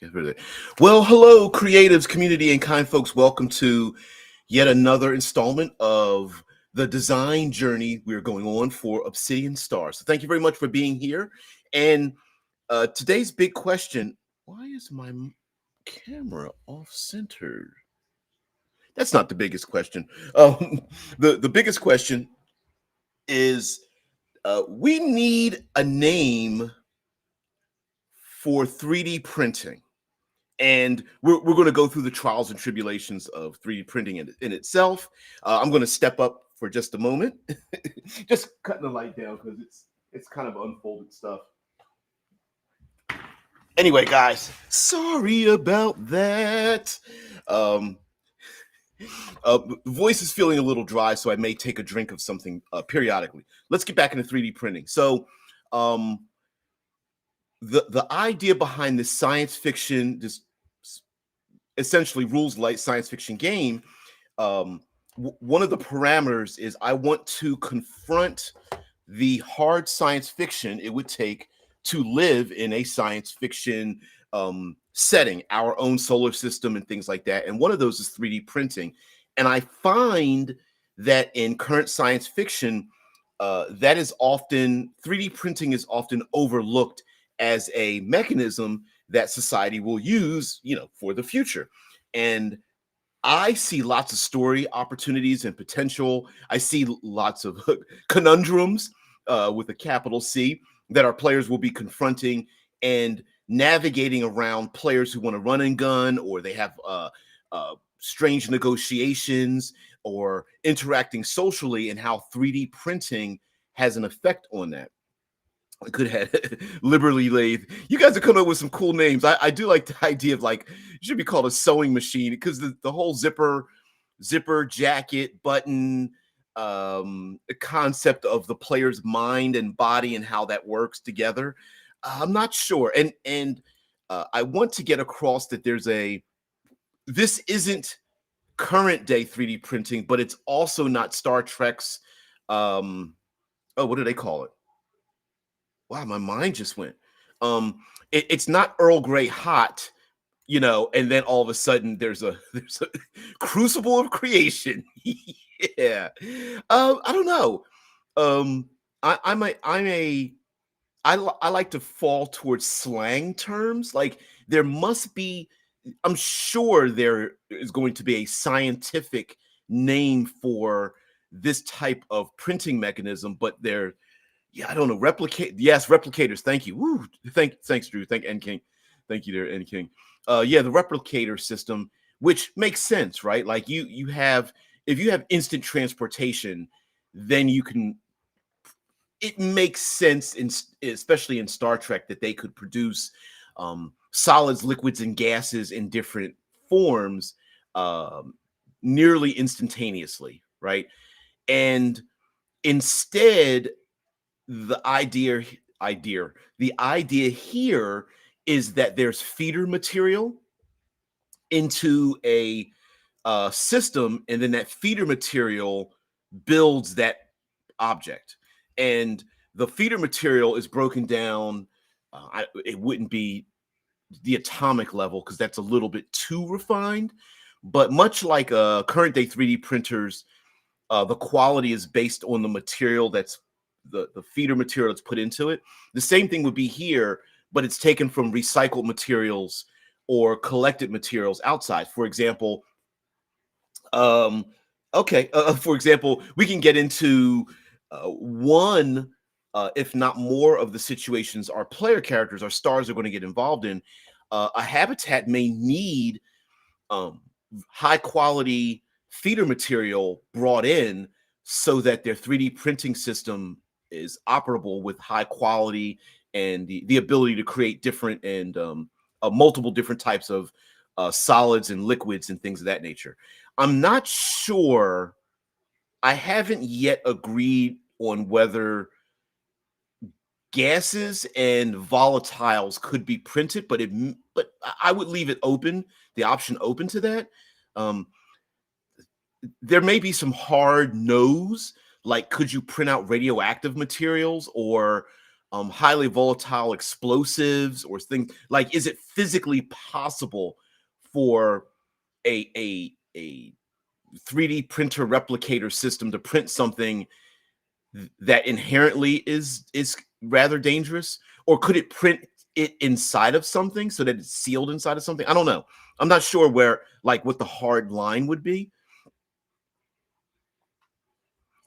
Get rid of it. Well, hello, creatives, community, and kind folks. Welcome to yet another installment of the design journey we're going on for Obsidian Star. So thank you very much for being here. And today's big question, why is my camera off-centered? That's not the biggest question. The biggest question is we need a name for 3D printing. And we're going to go through the trials and tribulations of 3D printing in itself. I'm going to step up for just a moment, just cutting the light down because it's kind of unfolded stuff. Anyway, guys, sorry about that. The voice is feeling a little dry, so I may take a drink of something periodically. Let's get back into 3D printing. So, the idea behind this science fiction, this essentially rules light science fiction game, one of the parameters is I want to confront the hard science fiction it would take to live in a science fiction setting, our own solar system and things like that. And one of those is 3D printing. And I find that in current science fiction, that is often 3D printing is often overlooked as a mechanism that society will use, for the future. And I see lots of story opportunities and potential. I see lots of conundrums with a capital C that our players will be confronting and navigating around players who want to run and gun, or they have strange negotiations or interacting socially, and how 3D printing has an effect on that. I could have liberally lathe. You guys are coming up with some cool names. I do like the idea of it should be called a sewing machine, because the whole zipper, jacket, button, the concept of the player's mind and body and how that works together. I'm not sure. And I want to get across that this isn't current day 3D printing, but it's also not Star Trek's, what do they call it? Wow, my mind just went. It's not Earl Grey hot, and then all of a sudden there's a crucible of creation. Yeah. I don't know. I like to fall towards slang terms. Like there must be, I'm sure there is going to be a scientific name for this type of printing mechanism, but I don't know. Replicators. Thank you. Woo. Thanks, Drew. Thank King. Thank you there, N King. The replicator system, which makes sense, right? Like you have, if you have instant transportation, then it makes sense, especially in Star Trek, that they could produce solids, liquids, and gases in different forms nearly instantaneously, right? And instead, the idea here is that there's feeder material into a system, and then that feeder material builds that object. And the feeder material is broken down. It wouldn't be the atomic level because that's a little bit too refined, but much like current day 3D printers, the quality is based on the material that's the feeder material that's put into it. The same thing would be here, but it's taken from recycled materials or collected materials outside. For example, for example, we can get into one, if not more, of the situations our player characters, our stars, are going to get involved in. A habitat may need high quality feeder material brought in so that their 3D printing system is operable with high quality and the ability to create different and multiple different types of solids and liquids and things of that nature. I'm not sure. I haven't yet agreed on whether gases and volatiles could be printed, but I would leave it open, the option open to that. There may be some hard no's, like could you print out radioactive materials or highly volatile explosives or things like, is it physically possible for a 3D printer replicator system to print something that inherently is rather dangerous, or could it print it inside of something so that it's sealed inside of something? I don't know. I'm not sure where, like, what the hard line would be.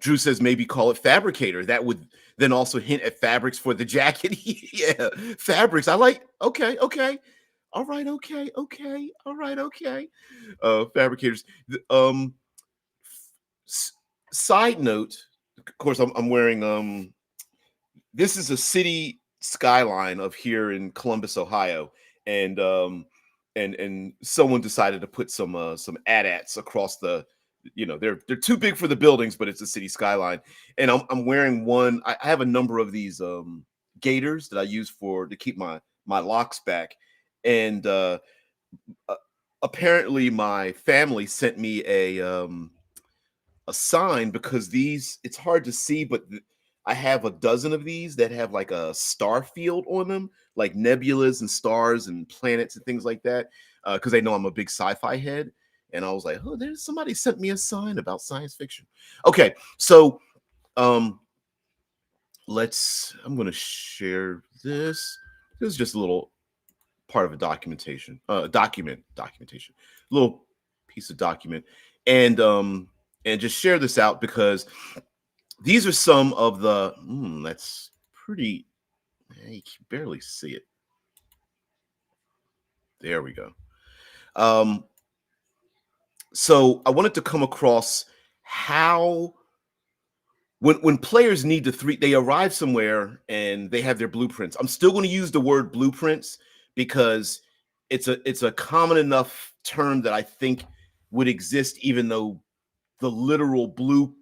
Drew says maybe call it fabricator. That would then also hint at fabrics for the jacket. Yeah, fabrics. I like. Okay, okay. All right, okay, okay. All right, okay. Fabricators. S- Side note. Of course, I'm wearing this is a city skyline of here in Columbus, Ohio, and and someone decided to put some AT-ATs across the, they're too big for the buildings, but it's a city skyline. And I'm wearing one. I have a number of these gaiters that I use for to keep my locks back, and uh, apparently my family sent me a sign because these, it's hard to see, but I have a dozen of these that have like a star field on them, like nebulas and stars and planets and things like that, because they know I'm a big sci-fi head. And I was like, oh, there's somebody sent me a sign about science fiction. Okay, so um I'm gonna share this. This is just a little part of a documentation, little piece of document, and and just share this out because these are some of the that's pretty, you can barely see it. There we go. um so I wanted to come across how, when players need to they arrive somewhere and they have their blueprints. I'm still going to use the word blueprints because it's a common enough term that I think would exist even though the literal blue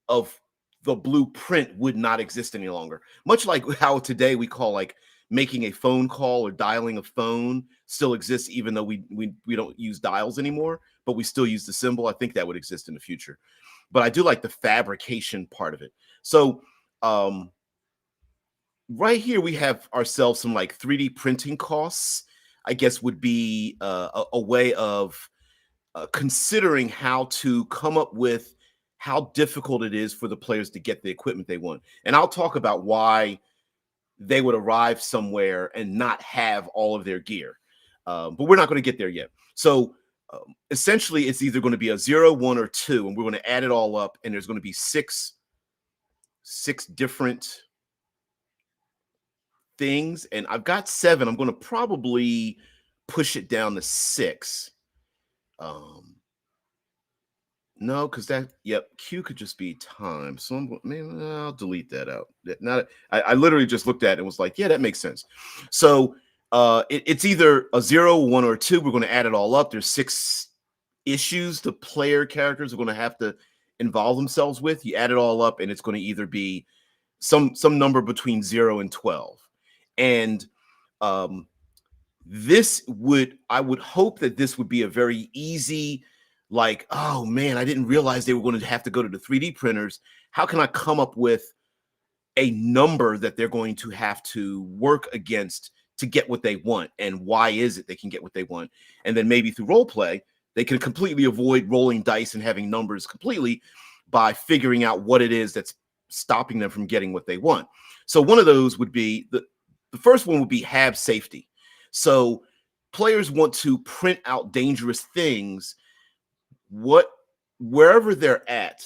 of the blueprint would not exist any longer. Much like how today we call, like, making a phone call or dialing a phone still exists, even though we don't use dials anymore, but we still use the symbol. I think that would exist in the future. But I do like the fabrication part of it. So um right here we have ourselves some like 3D printing costs, I guess, would be a way of considering how to come up with how difficult it is for the players to get the equipment they want. And I'll talk about why they would arrive somewhere and not have all of their gear. But we're not going to get there yet. So essentially, it's either going to be a 0, 1, or 2, and we're going to add it all up, and there's going to be six different things. And I've got 7. I'm going to probably push it down to 6. Um, No, because Q could just be time. So maybe I'll delete that out. Not, I literally just looked at it and was like, yeah, that makes sense. So it's either a 0, 1, or 2. We're going to add it all up. There's 6 issues the player characters are going to have to involve themselves with. You add it all up, and it's going to either be some number between 0 and 12. And um, I would hope that this would be a very easy, like, oh man, I didn't realize they were going to have to go to the 3D printers. How can I come up with a number that they're going to have to work against to get what they want? And why is it they can get what they want? And then maybe through role play, they can completely avoid rolling dice and having numbers completely by figuring out what it is that's stopping them from getting what they want. So one of those would be the first one would be have safety. So players want to print out dangerous things. Wherever they're at,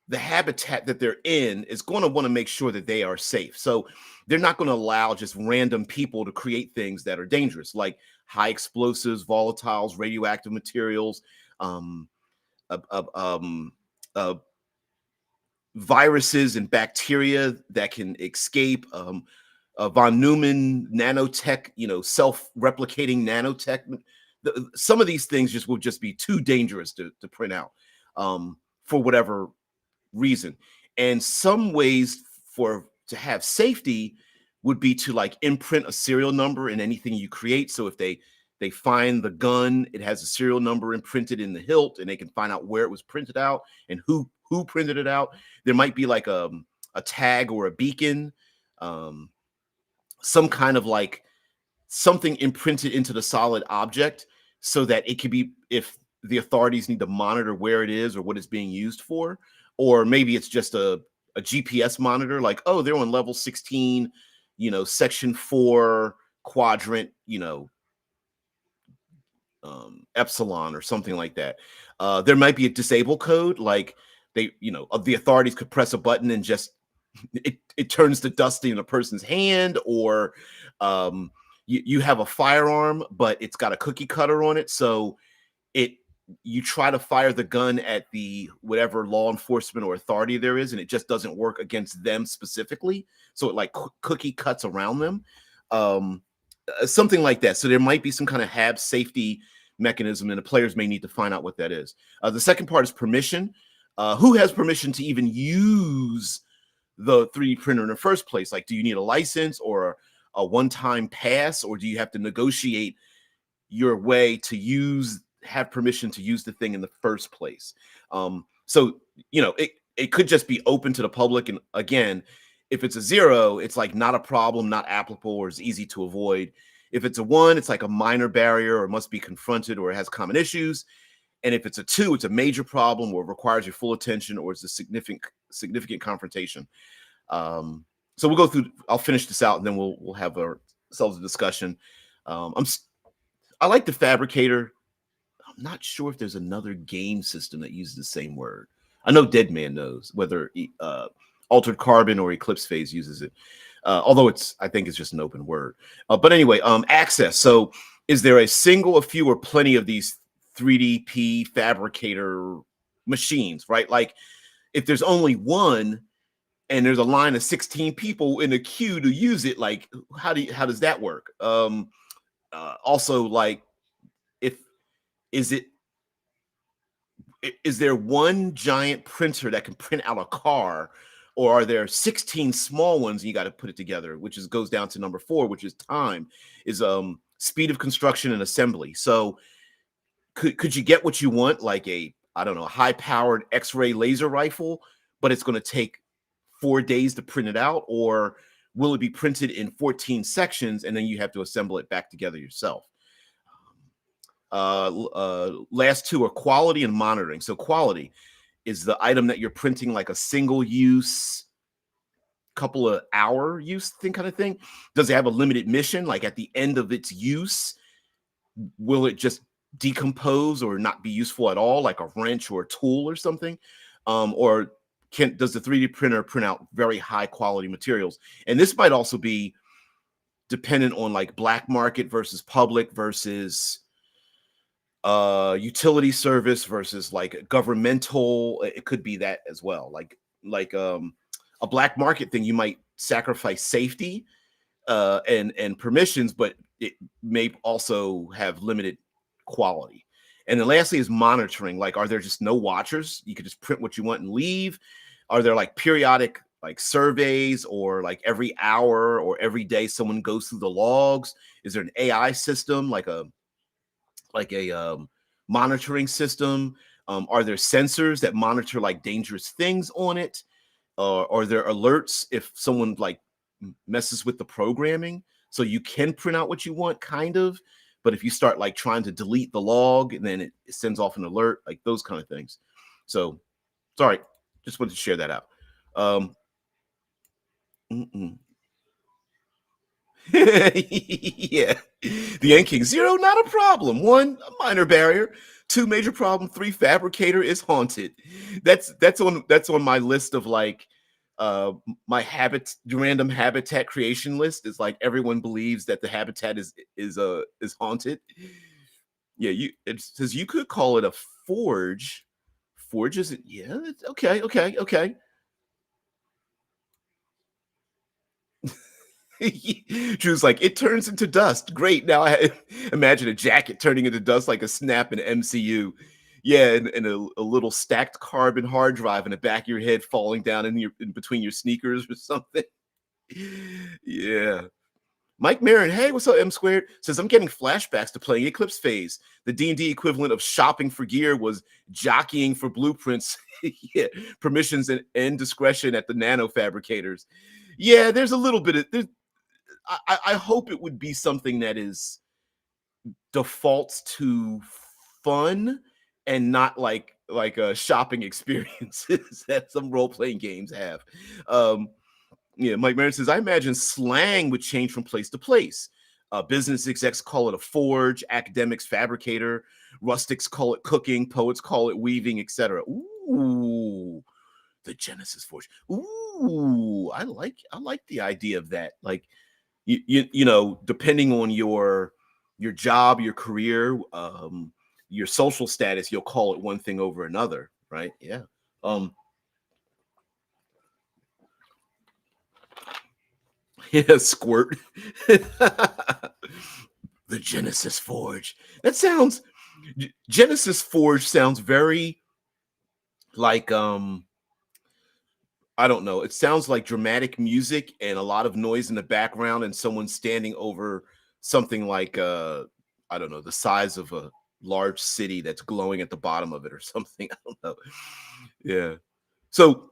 the habitat that they're in is going to want to make sure that they are safe. So they're not going to allow just random people to create things that are dangerous, like high explosives, volatiles, radioactive materials, um, uh, uh, um, uh, viruses and bacteria that can escape, von Neumann nanotech, self-replicating nanotech. Some of these things just will just be too dangerous to print out, for whatever reason. And some ways to have safety would be to, like, imprint a serial number in anything you create. So if they find the gun, it has a serial number imprinted in the hilt, and they can find out where it was printed out and who printed it out. There might be like a tag or a beacon um, some kind of like something imprinted into the solid object so that it could be, if the authorities need to monitor where it is or what it's being used for, or maybe it's just a GPS monitor, like, oh, they're on level 16, section 4, quadrant, epsilon or something like that. There might be a disable code, like the authorities could press a button and just it turns the dust in a person's hand, or you have a firearm, but it's got a cookie cutter on it. So it you try to fire the gun at the whatever law enforcement or authority there is, and it just doesn't work against them specifically. So it like cookie cuts around them. Something like that. So there might be some kind of HAB safety mechanism, and the players may need to find out what that is. The second part is permission. Who has permission to even use the 3D printer in the first place? Like, do you need a license or a one-time pass, or do you have to negotiate your way to have permission to use the thing in the first place? So it could just be open to the public, and again, if it's a 0, it's like not a problem, not applicable, or is easy to avoid. If it's a 1, it's like a minor barrier or must be confronted or it has common issues. And if it's a 2, it's a major problem or requires your full attention or it's a significant confrontation. So we'll go through. I'll finish this out and then we'll have ourselves a discussion. I like the Fabricator. I'm not sure if there's another game system that uses the same word. I know Dead Man knows, whether Altered Carbon or Eclipse Phase uses it. Although I think it's just an open word. But anyway, access. So is there a single, a few, or plenty of these 3DP Fabricator machines, right? Like if there's only one and there's a line of 16 people in a queue to use it, like how does that work? Also, like is there one giant printer that can print out a car, or are there 16 small ones and you got to put it together, which goes down to number 4, which is time, is speed of construction and assembly. So could you get what you want, like a high-powered X-ray laser rifle, but it's going to take 4 days to print it out, or will it be printed in 14 sections and then you have to assemble it back together yourself? Last 2 are quality and monitoring. So quality is the item that you're printing, like a single use, couple of hour use kind of thing. Does it have a limited mission? Like at the end of its use, will it just decompose or not be useful at all, like a wrench or a tool or something? Or does the 3D printer print out very high quality materials? And this might also be dependent on like black market versus public versus utility service versus like governmental. It could be that as well. Like a black market thing, you might sacrifice safety and permissions, but it may also have limited quality. And then lastly is monitoring. Like, are there just no watchers? You could just print what you want and leave. Are there like periodic like surveys, or like every hour or every day someone goes through the logs? Is there an AI system, like a monitoring system? Are there sensors that monitor like dangerous things on it? Are there alerts if someone like messes with the programming? So you can print out what you want, kind of, but if you start like trying to delete the log and then it sends off an alert, like those kind of things. So sorry, just wanted to share that out. Yeah, the Ant King. 0, not a problem. 1, a minor barrier. 2, major problem. 3, Fabricator is haunted. That's on my list of like my random habitat creation list. Is like everyone believes that the habitat is haunted. Yeah, it says you could call it a forge. Forge is it? Yeah, okay. Drew's like, it turns into dust. Great. Now I imagine a jacket turning into dust like a snap in MCU. Yeah, and a little stacked carbon hard drive in the back of your head falling down in between your sneakers or something. Yeah. Mike Marin, hey, what's up, M Squared? Says, I'm getting flashbacks to playing Eclipse Phase. The D&D equivalent of shopping for gear was jockeying for blueprints, yeah, permissions, and discretion at the nano fabricators. Yeah, there's a little bit of, I hope it would be something that is defaults to fun and not like shopping experiences that some role-playing games have. Yeah, Mike Marin says, I imagine slang would change from place to place. Business execs call it a forge, academics fabricator, rustics call it cooking, poets call it weaving, etc. Ooh, the Genesis Forge. Ooh, I like the idea of that. Like you know, depending on your job, your career, your social status, you'll call it one thing over another, right? Yeah. Yeah, squirt. The Genesis Forge. That sounds Genesis Forge sounds very like I don't know. It sounds like dramatic music and a lot of noise in the background and someone standing over something like I don't know, the size of a large city that's glowing at the bottom of it or something. I don't know. Yeah. So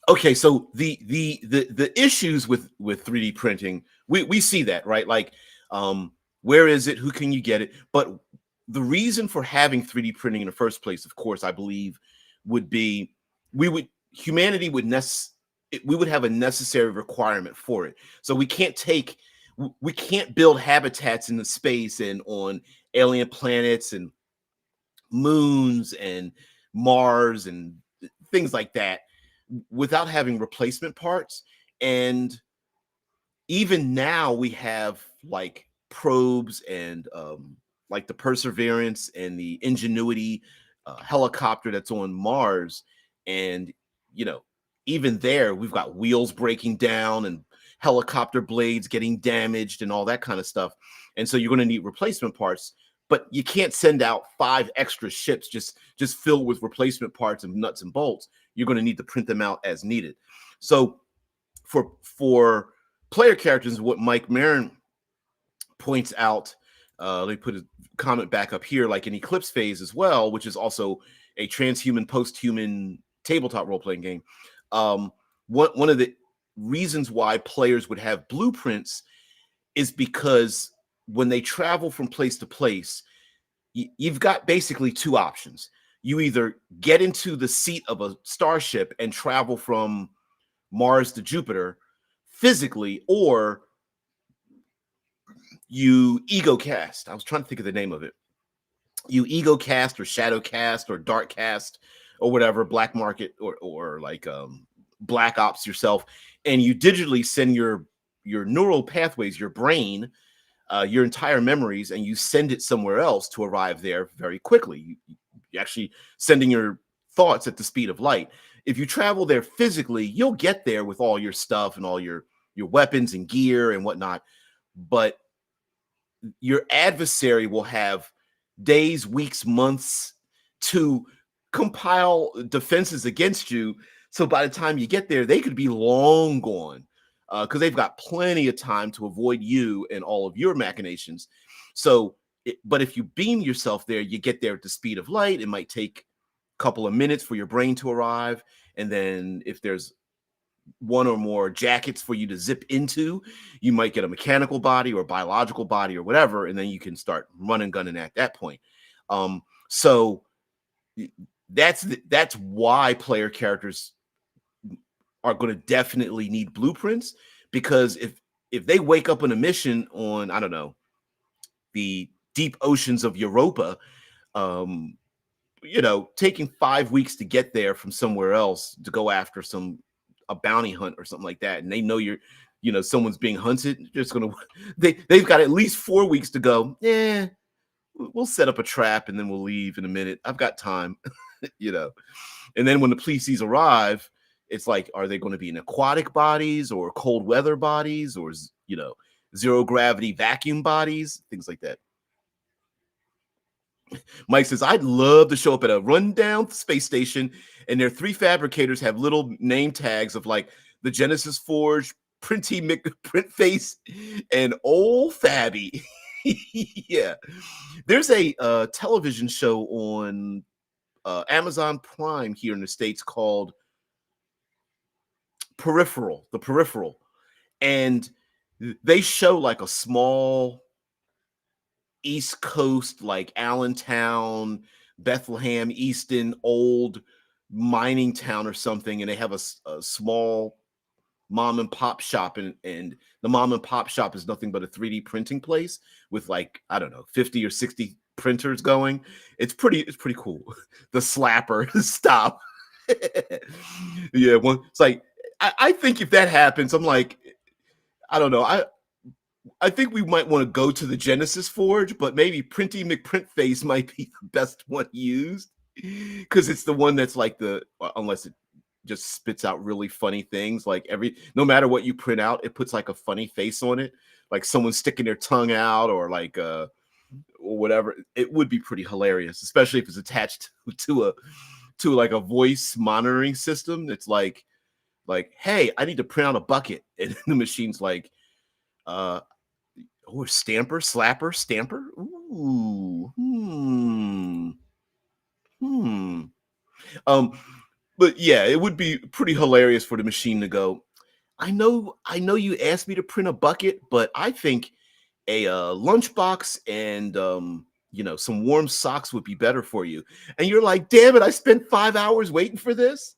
okay, so the issues with 3D printing, we see that, right? Like where is it? Who can you get it? But the reason for having 3D printing in the first place, of course, I believe would be we would humanity would we would have a necessary requirement for it. So we can't build habitats in the space and on alien planets and moons and Mars and things like that without having replacement parts. And even now we have like probes and like the Perseverance and the Ingenuity helicopter that's on Mars. And, you know, even there, we've got wheels breaking down and helicopter blades getting damaged and all that kind of stuff. And so you're going to need replacement parts, but you can't send out 5 extra ships just filled with replacement parts and nuts and bolts. You're going to need to print them out as needed. So for player characters, what Mike Marin points out, let me put a comment back up here, like in Eclipse Phase as well, which is also a transhuman, post-human tabletop role-playing game. One of the reasons why players would have blueprints is because when they travel from place to place, you've got basically 2 options. You either get into the seat of a starship and travel from Mars to Jupiter physically, or you ego cast. I was trying to think of the name of it. You ego cast or shadow cast or dark cast or whatever, black market or like black ops yourself, and you digitally send your neural pathways, your brain, your entire memories, and you send it somewhere else to arrive there very quickly. You actually sending your thoughts at the speed of light. If you travel there physically, you'll get there with all your stuff and all your weapons and gear and whatnot, but your adversary will have days, weeks, months to compile defenses against you. So by the time you get there, they could be long gone because they've got plenty of time to avoid you and all of your machinations. So, but if you beam yourself there, you get there at the speed of light. It might take a couple of minutes for your brain to arrive. And then if there's one or more jackets for you to zip into, you might get a mechanical body or biological body or whatever, and then you can start running gunning at that point. So that's why player characters are going to definitely need blueprints, because if they wake up on a mission on, I don't know, the deep oceans of Europa, you know, taking 5 weeks to get there from somewhere else to go after a bounty hunt or something like that, and they know you know, someone's being hunted, just gonna they've got at least 4 weeks to go. Yeah, we'll set up a trap and then we'll leave in a minute. I've got time, you know. And then when the policies arrive, it's like, are they going to be in aquatic bodies or cold weather bodies or, you know, zero gravity vacuum bodies, things like that. Mike says, I'd love to show up at a rundown space station and their 3 fabricators have little name tags of like the Genesis Forge Printy McPrint Face and old Fabby. Yeah, there's a television show on Amazon Prime here in the States called Peripheral, The Peripheral, and they show like a small East Coast, like Allentown, Bethlehem, Easton, old mining town or something, and they have a small mom and pop shop, and the mom and pop shop is nothing but a 3D printing place with like, I don't know, 50 or 60 printers going. It's pretty cool. The slapper stop. Yeah, one it's like I think if that happens, I'm like, I don't know. I think we might want to go to the Genesis Forge, but maybe Printy McPrintface might be the best one used because it's the one that's like unless it just spits out really funny things. Like no matter what you print out, it puts like a funny face on it, like someone sticking their tongue out or like or whatever. It would be pretty hilarious, especially if it's attached to like a voice monitoring system. It's like, hey, I need to print out a bucket, and the machine's like, or stamper, slapper, stamper. Ooh, hmm. Um, but yeah, it would be pretty hilarious for the machine to go, I know you asked me to print a bucket, but I think a lunchbox and some warm socks would be better for you. And you're like, damn it, I spent 5 hours waiting for this.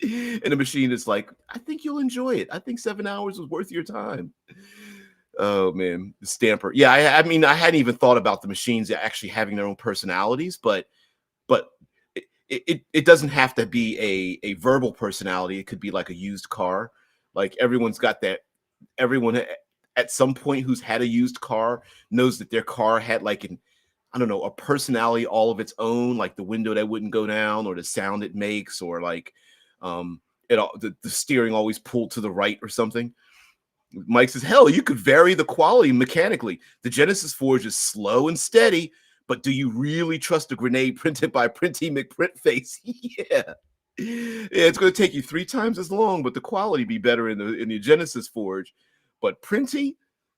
And the machine is like, I think you'll enjoy it. I think 7 hours was worth your time. Oh man, the stamper. Yeah, I mean, I hadn't even thought about the machines actually having their own personalities, but it doesn't have to be a verbal personality. It could be like a used car. Like everyone's got that. Everyone at some point who's had a used car knows that their car had like I don't know, a personality all of its own, like the window that wouldn't go down or the sound it makes, or like um the steering always pulled to the right or something. Mike says, hell, you could vary the quality mechanically. The Genesis Forge is slow and steady, but do you really trust a grenade printed by Printy McPrintface? Yeah. Yeah, it's going to take you 3 times as long, but the quality be better in the Genesis Forge. But Printy,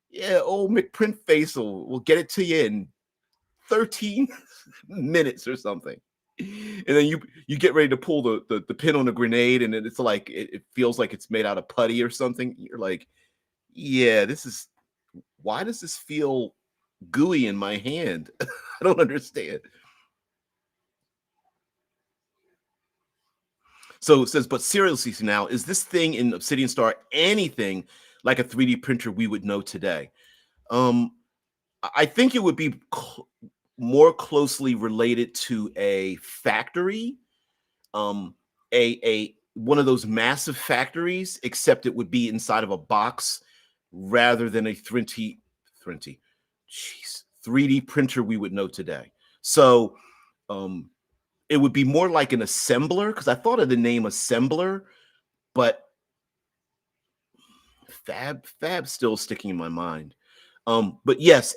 yeah, old McPrintface will get it to you in 13 minutes or something. And then you get ready to pull the pin on the grenade, and it's like it feels like it's made out of putty or something. You're like, yeah, why does this feel gooey in my hand? I don't understand. So it says, but seriously now, is this thing in Obsidian Star anything like a 3D printer we would know today? Um, I think it would be more closely related to a factory, um, a one of those massive factories, except it would be inside of a box rather than a jeez, 3D printer we would know today. So um, it would be more like an assembler because I thought of the name assembler, but Fab's still sticking in my mind. But yes,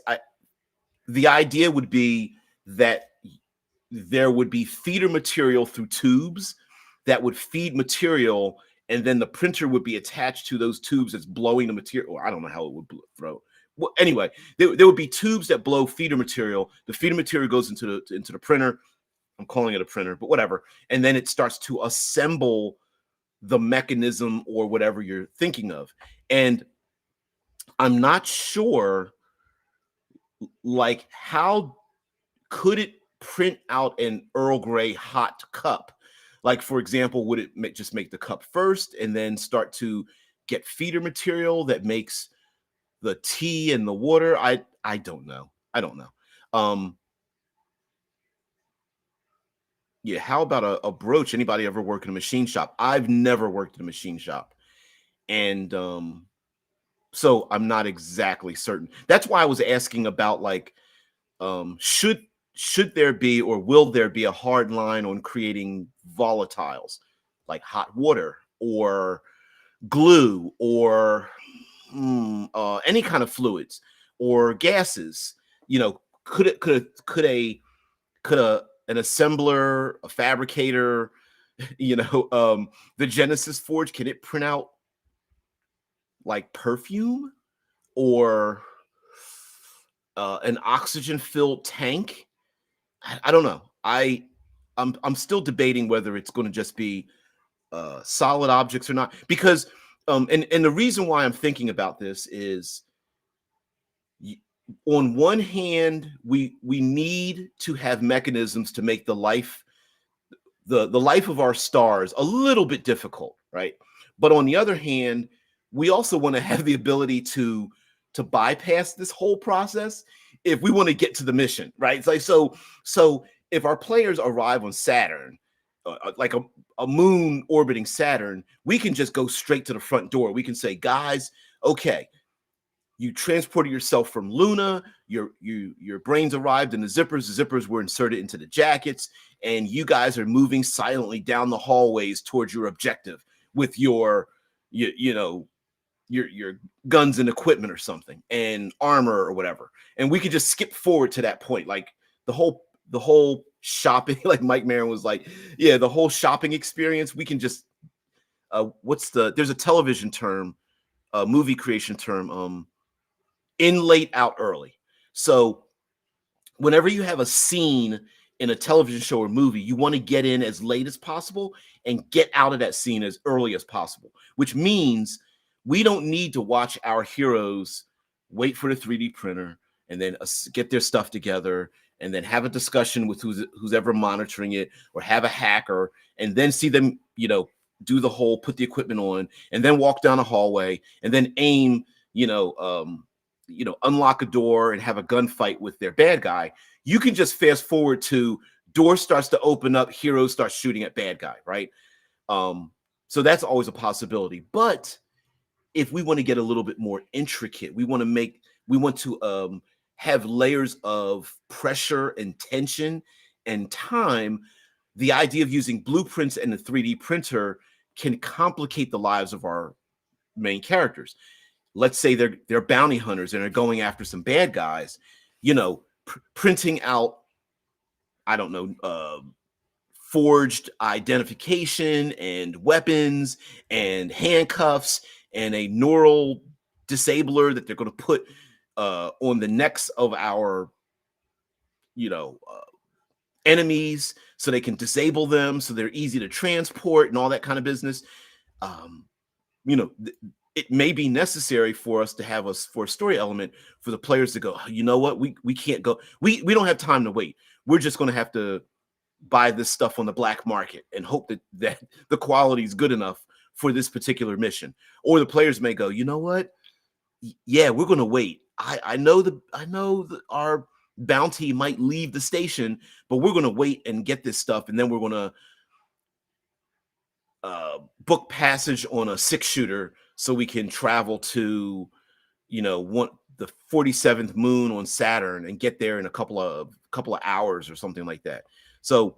the idea would be that there would be feeder material through tubes that would feed material, and then the printer would be attached to those tubes that's blowing the material. Or I don't know how it would throw. Well, anyway, there would be tubes that blow feeder material. The feeder material goes into the printer. I'm calling it a printer, but whatever. And then it starts to assemble the mechanism or whatever you're thinking of. And I'm not sure, like, how could it print out an Earl Grey hot cup? Like, for example, would it just make the cup first and then start to get feeder material that makes the tea and the water? I don't know. I don't know. Um, yeah, how about a brooch? Anybody ever work in a machine shop? I've never worked in a machine shop. And so I'm not exactly certain. That's why I was asking about like should there be or will there be a hard line on creating volatiles like hot water or glue or any kind of fluids or gases? You know, could an assembler, a fabricator, the Genesis Forge, can it print out like perfume or an oxygen-filled tank. I don't know. I'm still debating whether it's going to just be solid objects or not, because and the reason why I'm thinking about this is, on one hand, we need to have mechanisms to make the life of our stars a little bit difficult, right? But on the other hand, we also want to have the ability to bypass this whole process if we want to get to the mission, right? It's like, so if our players arrive on Saturn, like a moon orbiting Saturn, we can just go straight to the front door. We can say, guys, okay, you transported yourself from Luna. Your brains arrived in the zippers. The zippers were inserted into the jackets, and you guys are moving silently down the hallways towards your objective with your guns and equipment or something, and armor or whatever. And we could just skip forward to that point, like the whole shopping. Like Mike Maron was like, yeah, the whole shopping experience. We can just there's a television term, a movie creation term, in late, out early. So whenever you have a scene in a television show or movie, you want to get in as late as possible and get out of that scene as early as possible, which means we don't need to watch our heroes wait for the 3D printer and then get their stuff together and then have a discussion with who's ever monitoring it, or have a hacker and then see them, do the whole put the equipment on and then walk down a hallway and then aim, unlock a door and have a gunfight with their bad guy. You can just fast forward to door starts to open up, heroes start shooting at bad guy, right? So that's always a possibility. But if we want to get a little bit more intricate, we want to have layers of pressure and tension and time. The idea of using blueprints and a 3D printer can complicate the lives of our main characters. Let's say they're bounty hunters and are going after some bad guys, printing out, I don't know, forged identification and weapons and handcuffs and a neural disabler that they're going to put on the necks of our, enemies so they can disable them so they're easy to transport and all that kind of business. It may be necessary for us to have for a story element for the players to go, you know what, we can't go. We don't have time to wait. We're just going to have to buy this stuff on the black market and hope that the quality is good enough for this particular mission. Or the players may go, you know what? Yeah, we're going to wait. I know that our bounty might leave the station, but we're going to wait and get this stuff, and then we're going to book passage on a 6-shooter so we can travel to, the 47th moon on Saturn and get there in a couple of hours or something like that. So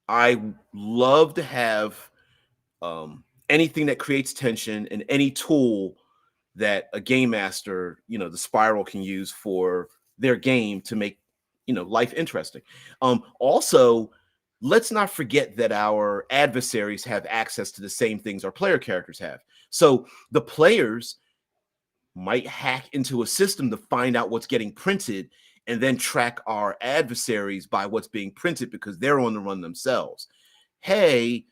I love to have anything that creates tension and any tool that a game master, the Spiral, can use for their game to make, life interesting. Also, let's not forget that our adversaries have access to the same things our player characters have. So the players might hack into a system to find out what's getting printed and then track our adversaries by what's being printed because they're on the run themselves. Hey,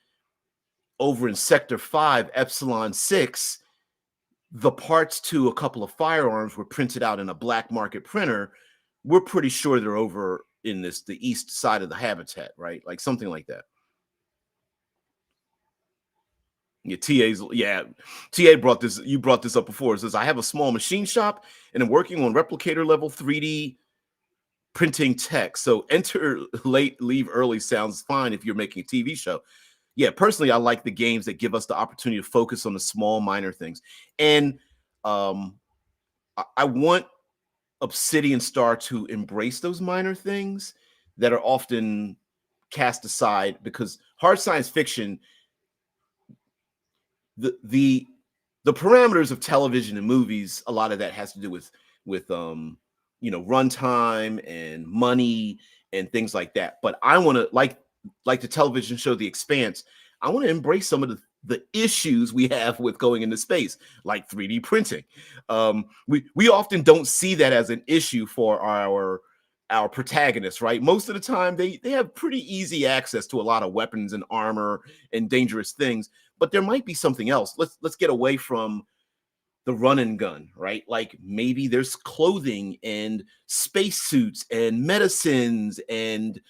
over in Sector 5, Epsilon 6, the parts to a couple of firearms were printed out in a black market printer. We're pretty sure they're over in the east side of the habitat, right? Like something like that. Yeah, TA brought this. You brought this up before. It says, I have a small machine shop and I'm working on replicator level 3D printing tech. So enter late, leave early sounds fine if you're making a TV show. Yeah, personally, I like the games that give us the opportunity to focus on the small, minor things. And I want Obsidian Star to embrace those minor things that are often cast aside, because hard science fiction, the parameters of television and movies, a lot of that has to do with runtime and money and things like that. But I want to, like the television show The Expanse, I want to embrace some of the issues we have with going into space, like 3D printing. We often don't see that as an issue for our protagonists, right? Most of the time, they have pretty easy access to a lot of weapons and armor and dangerous things. But there might be something else. Let's get away from the run and gun, right? Like maybe there's clothing and spacesuits and medicines and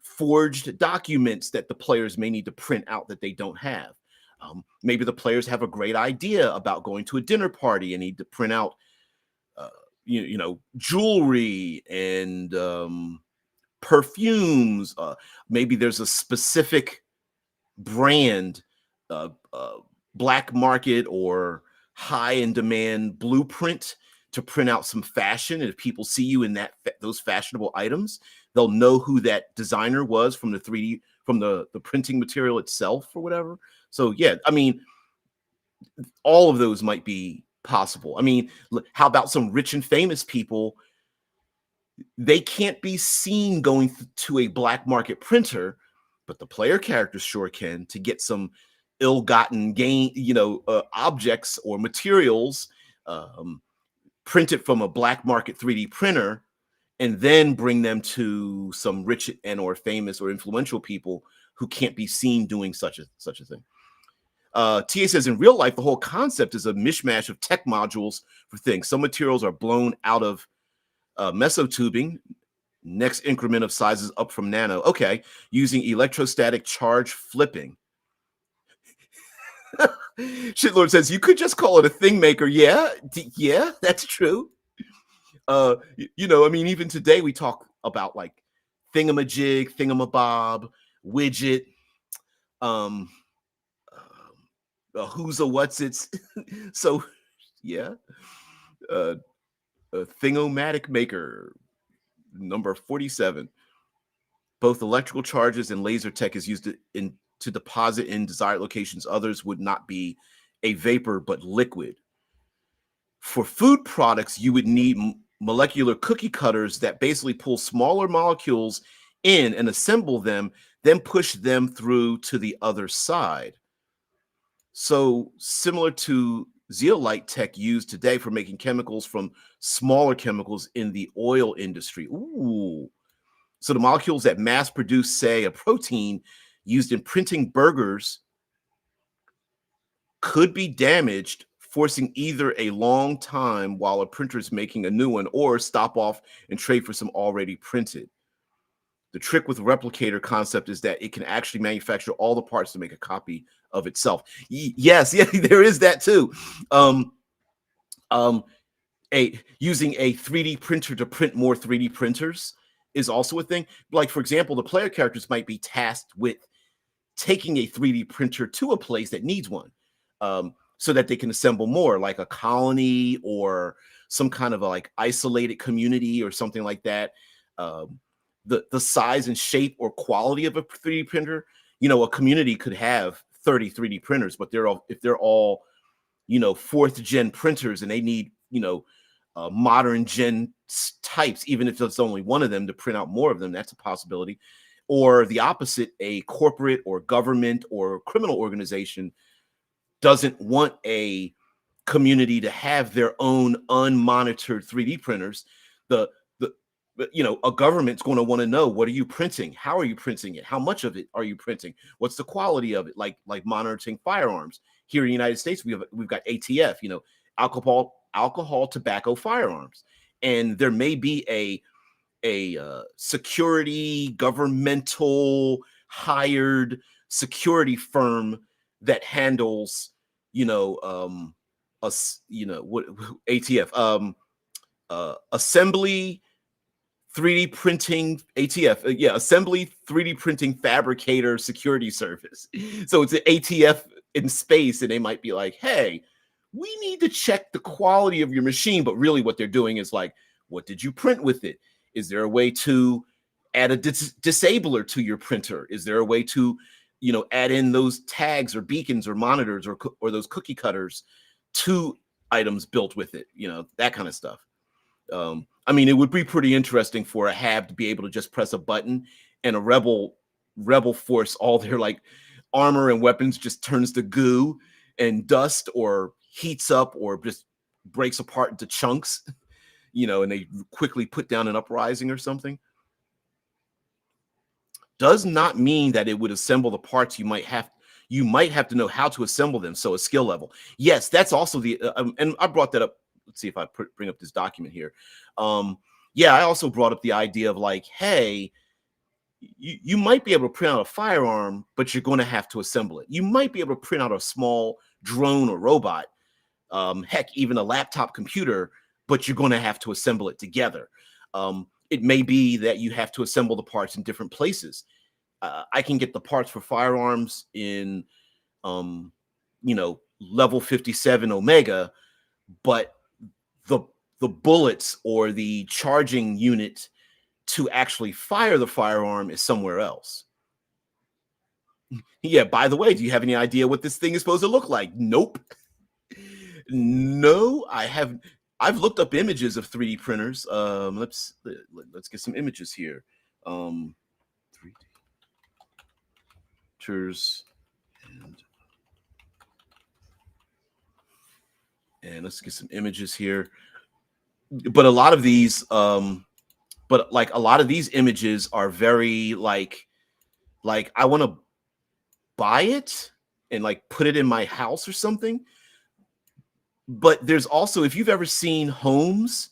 forged documents that the players may need to print out that they don't have. Maybe the players have a great idea about going to a dinner party and need to print out, jewelry and perfumes. Maybe there's a specific brand, black market or high in demand blueprint to print out some fashion. And if people see you in those fashionable items, they'll know who that designer was from the 3D, from the printing material itself or whatever. So yeah, I mean, all of those might be possible. I mean, how about some rich and famous people? They can't be seen going to a black market printer, but the player characters sure can, to get some ill-gotten gain, objects or materials printed from a black market 3D printer, and then bring them to some rich and or famous or influential people who can't be seen doing such a thing. TA says, in real life, the whole concept is a mishmash of tech modules for things. Some materials are blown out of mesotubing, next increment of sizes up from nano. Okay, using electrostatic charge flipping. Shitlord says, you could just call it a thing maker. Yeah, that's true. I mean, even today we talk about like thingamajig, thingamabob, widget, who's a what's it's. So yeah, a thingomatic maker, number 47. Both electrical charges and laser tech is used to deposit in desired locations. Others would not be a vapor but liquid. For food products, you would need molecular cookie cutters that basically pull smaller molecules in and assemble them, then push them through to the other side. So similar to zeolite tech used today for making chemicals from smaller chemicals in the oil industry. Ooh. So the molecules that mass produce, say, a protein used in printing burgers could be damaged, forcing either a long time while a printer is making a new one, or stop off and trade for some already printed. The trick with the replicator concept is that it can actually manufacture all the parts to make a copy of itself. Yes, yeah, there is that too. Using a 3D printer to print more 3D printers is also a thing. Like, for example, the player characters might be tasked with taking a 3D printer to a place that needs one, so that they can assemble more, like a colony or some kind of a like isolated community or something like that. The size and shape or quality of a 3D printer, a community could have 30 3D printers, but if they're all, fourth gen printers and they need, modern gen types, even if it's only one of them, to print out more of them, that's a possibility. Or the opposite, a corporate or government or criminal organization doesn't want a community to have their own unmonitored 3D printers. A government's going to want to know, what are you printing? How are you printing it? How much of it are you printing? What's the quality of it? Like monitoring firearms. Here in the United States, we've got ATF, alcohol, tobacco, firearms, and there may be a security governmental hired security firm that handles, what ATF, assembly 3D printing, ATF, assembly 3D printing fabricator security service. So it's an ATF in space, and they might be like, hey, we need to check the quality of your machine. But really what they're doing is like, what did you print with it? Is there a way to add a disabler to your printer? Is there a way to, add in those tags or beacons or monitors or those cookie cutters to items built with it? That kind of stuff. I mean, it would be pretty interesting for a Hab to be able to just press a button and a rebel force all their like armor and weapons just turns to goo and dust, or heats up, or just breaks apart into chunks, and they quickly put down an uprising or something, does not mean that it would assemble the parts. You might have to know how to assemble them. So a skill level. Yes, that's also and I brought that up. Let's see if I bring up this document here. Yeah, I also brought up the idea of like, hey, you might be able to print out a firearm, but you're going to have to assemble it. You might be able to print out a small drone or robot, heck, even a laptop computer, but you're going to have to assemble it together. It may be that you have to assemble the parts in different places. I can get the parts for firearms in, level 57 Omega, but the bullets or the charging unit to actually fire the firearm is somewhere else. Yeah, by the way, do you have any idea what this thing is supposed to look like? Nope. No, I've looked up images of 3D printers. Let's get some images here. 3D printers, and let's get some images here. But a lot of these, images are very like I want to buy it and like put it in my house or something. But there's also, if you've ever seen homes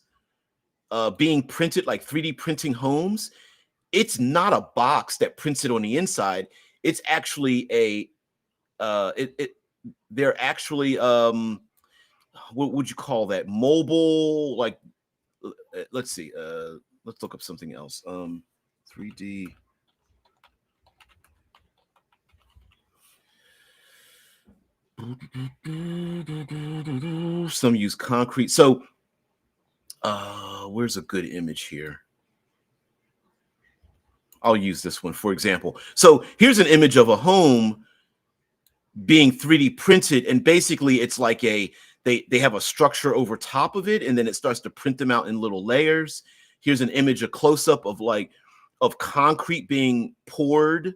being printed, like 3D printing homes, it's not a box that prints it on the inside. It's actually they're actually what would you call that? Mobile, like let's see, let's look up something else. 3D. Some use concrete. So where's a good image here? I'll use this one, for example. So here's an image of a home being 3D printed, and basically it's like they have a structure over top of it, and then it starts to print them out in little layers. Here's an image, a close-up of concrete being poured,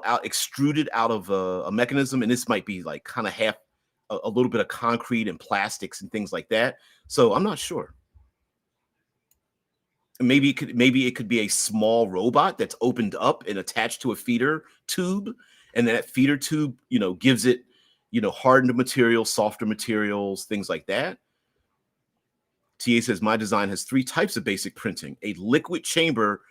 out, extruded out of a mechanism, and this might be like kind of half a little bit of concrete and plastics and things like that. So I'm not sure. Maybe it could be a small robot that's opened up and attached to a feeder tube, and that feeder tube, gives it, hardened materials, softer materials, things like that. TA says my design has 3 types of basic printing: a liquid chamber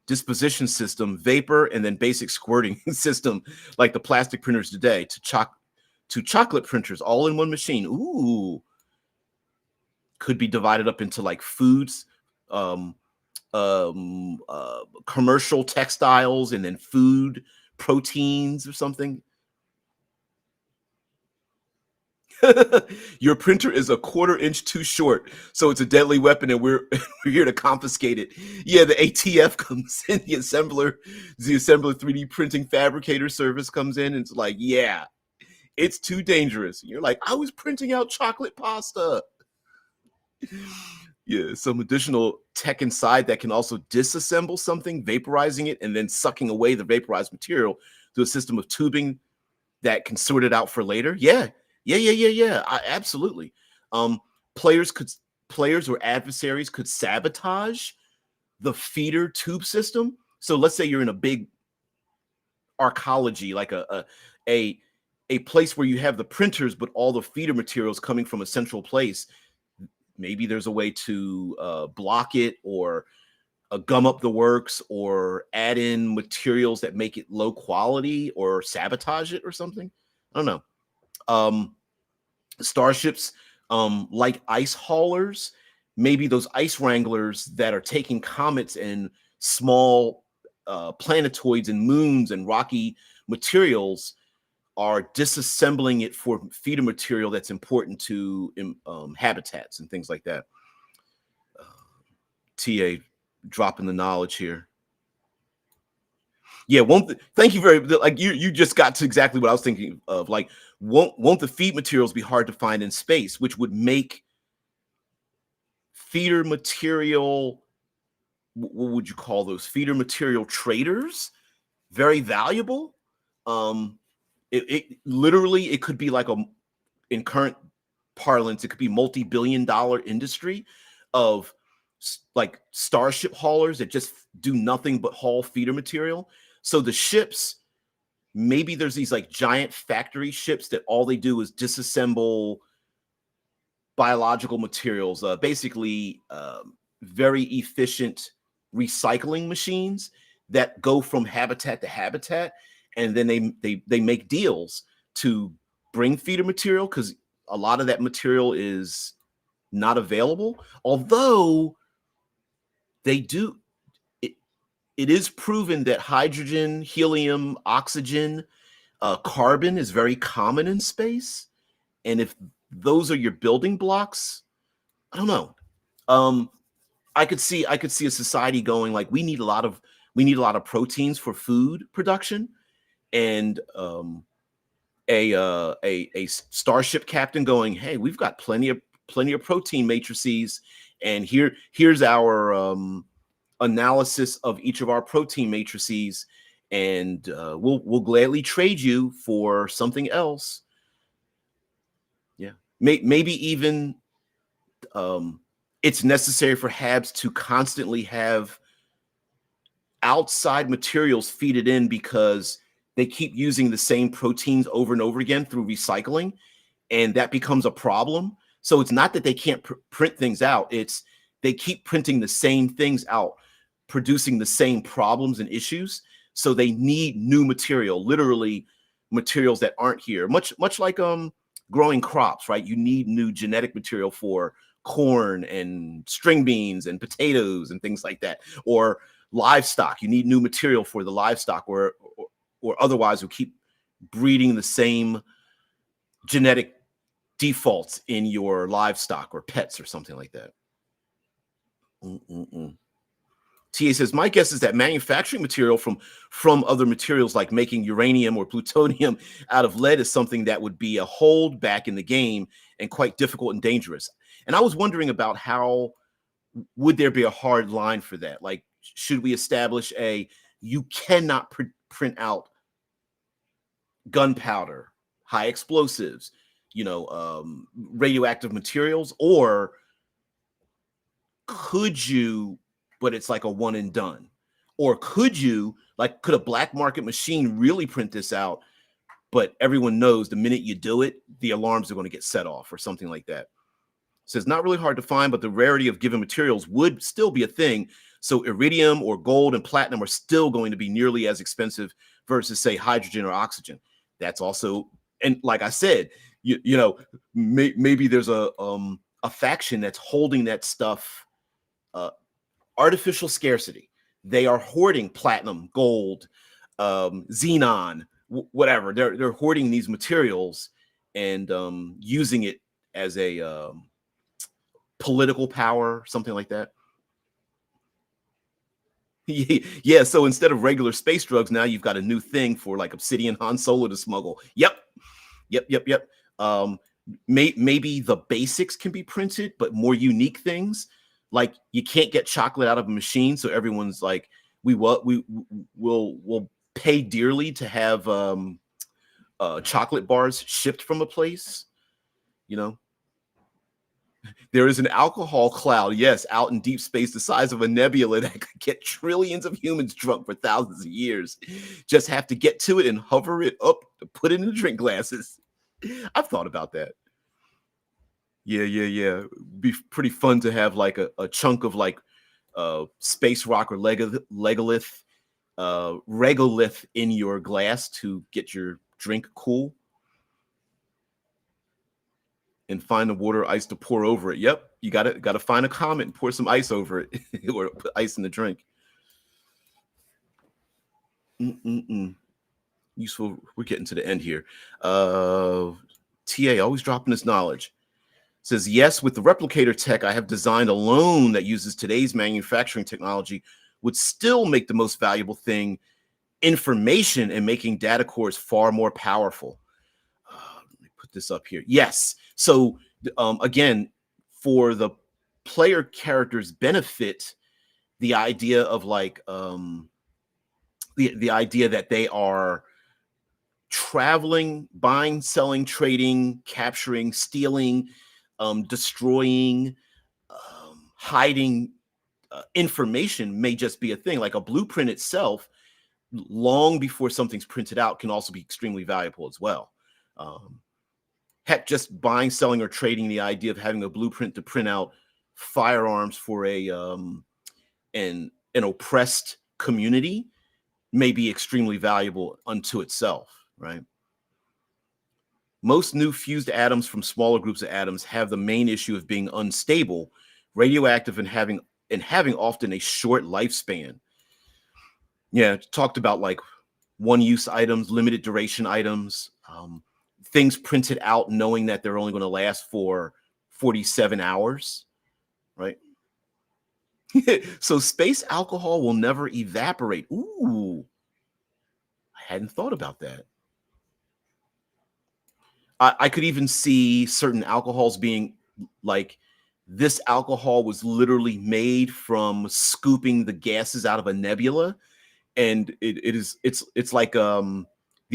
disposition system, vapor, and then basic squirting system, like the plastic printers today, to chocolate printers, all in one machine. Ooh, could be divided up into like foods, commercial textiles, and then food, proteins or something. Your printer is a 1/4 inch too short, so it's a deadly weapon, and we're here to confiscate it. Yeah, the ATF comes in, the assembler 3D printing fabricator service comes in, and it's like, yeah, it's too dangerous. You're like, I was printing out chocolate pasta. Yeah, some additional tech inside that can also disassemble something, vaporizing it, and then sucking away the vaporized material through a system of tubing that can sort it out for later. Yeah. Absolutely. Players or adversaries could sabotage the feeder tube system. So let's say you're in a big arcology, like a place where you have the printers, but all the feeder materials coming from a central place. Maybe there's a way to block it, or gum up the works, or add in materials that make it low quality, or sabotage it or something. I don't know. Starships, like ice haulers, maybe those ice wranglers that are taking comets and small planetoids and moons and rocky materials, are disassembling it for feeder material that's important to habitats and things like that. TA dropping the knowledge here. Yeah, thank you very, like you just got to exactly what I was thinking of. Like, won't the feed materials be hard to find in space, which would make feeder material, what would you call those, feeder material traders, very valuable? It literally, it could be like in current parlance, it could be multi-billion-dollar industry of like starship haulers that just do nothing but haul feeder material. So the ships, maybe there's these like giant factory ships that all they do is disassemble biological materials, basically very efficient recycling machines that go from habitat to habitat, and then they make deals to bring feeder material, because a lot of that material is not available. Although they do, it, it is proven that hydrogen, helium, oxygen, carbon is very common in space, and if those are your building blocks, I don't know. I could see a society going like, we need a lot of proteins for food production, and a starship captain going, hey, we've got plenty of protein matrices, and here's our analysis of each of our protein matrices, and we'll gladly trade you for something else. Yeah, maybe even it's necessary for Habs to constantly have outside materials feed it in, because they keep using the same proteins over and over again through recycling, and that becomes a problem. So it's not that they can't print things out, it's they keep printing the same things out, producing the same problems and issues. So they need new material, literally materials that aren't here. Much like growing crops, right? You need new genetic material for corn and string beans and potatoes and things like that. Or livestock, you need new material for the livestock, or otherwise we'll keep breeding the same genetic defaults in your livestock or pets or something like that. TA says, my guess is that manufacturing material from other materials, like making uranium or plutonium out of lead, is something that would be a hold back in the game and quite difficult and dangerous. And I was wondering about how would there be a hard line for that? Like, should we establish you cannot print out gunpowder, high explosives, radioactive materials, or could you, but it's like a one and done? Or could a black market machine really print this out, but everyone knows the minute you do it, the alarms are going to get set off, or something like that? So it's not really hard to find, but the rarity of given materials would still be a thing. So iridium or gold and platinum are still going to be nearly as expensive versus, say, hydrogen or oxygen. That's also, and like I said, maybe there's a faction that's holding that stuff, artificial scarcity. They are hoarding platinum, gold, xenon, whatever. They're hoarding these materials and using it as a political power, something like that. Yeah, so instead of regular space drugs, now you've got a new thing for like Obsidian Han Solo to smuggle. Yep. Maybe the basics can be printed, but more unique things, like you can't get chocolate out of a machine, so everyone's like, we'll pay dearly to have chocolate bars shipped from a place. There is an alcohol cloud, yes, out in deep space the size of a nebula that could get trillions of humans drunk for thousands of years. Just have to get to it and hover it up to put it in the drink glasses. I've thought about that. Yeah. Be pretty fun to have like a chunk of like space rock or regolith in your glass to get your drink cool. And find the water ice to pour over it. Yep, you gotta find a comet and pour some ice over it, or put ice in the drink. Useful. We're getting to the end here. TA always dropping his knowledge. Says, yes, with the replicator tech I have designed alone that uses today's manufacturing technology would still make the most valuable thing information, and making data cores far more powerful. Let me put this up here. Yes. So again, for the player character's benefit, the idea of like the idea that they are traveling, buying, selling, trading, capturing, stealing, destroying, hiding information may just be a thing. Like a blueprint itself, long before something's printed out, can also be extremely valuable as well. Heck, just buying, selling, or trading, the idea of having a blueprint to print out firearms for an oppressed community may be extremely valuable unto itself, right? Most new fused atoms from smaller groups of atoms have the main issue of being unstable, radioactive, and having often a short lifespan. Yeah, talked about like one-use items, limited duration items, things printed out knowing that they're only going to last for 47 hours, right? So space alcohol will never evaporate. Ooh, I hadn't thought about that. I could even see certain alcohols being like, this alcohol was literally made from scooping the gases out of a nebula, and it's like the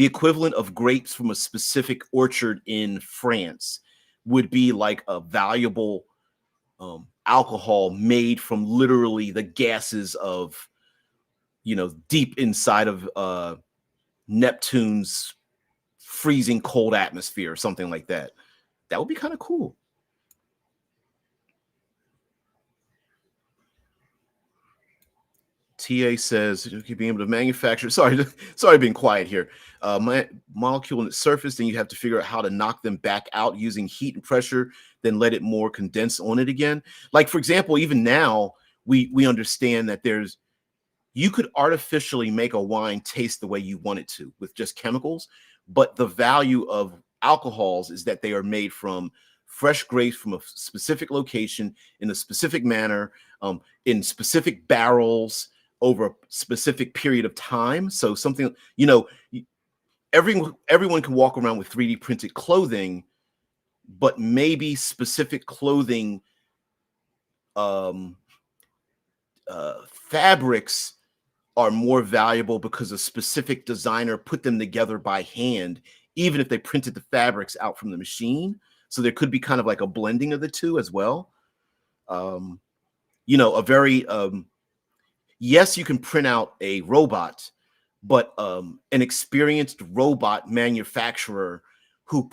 equivalent of grapes from a specific orchard in France would be like a valuable alcohol made from literally the gases of, deep inside of Neptune's freezing cold atmosphere or something like that. That would be kind of cool. TA says, being able to manufacture. Sorry, being quiet here. My molecule in its surface, then you have to figure out how to knock them back out using heat and pressure, then let it more condense on it again. Like, for example, even now we understand that you could artificially make a wine taste the way you want it to with just chemicals, but the value of alcohols is that they are made from fresh grapes from a specific location in a specific manner, in specific barrels over a specific period of time. So something, everyone can walk around with 3D printed clothing, but maybe specific clothing fabrics are more valuable because a specific designer put them together by hand, even if they printed the fabrics out from the machine. So there could be kind of like a blending of the two as well. A very yes, you can print out a robot, but an experienced robot manufacturer who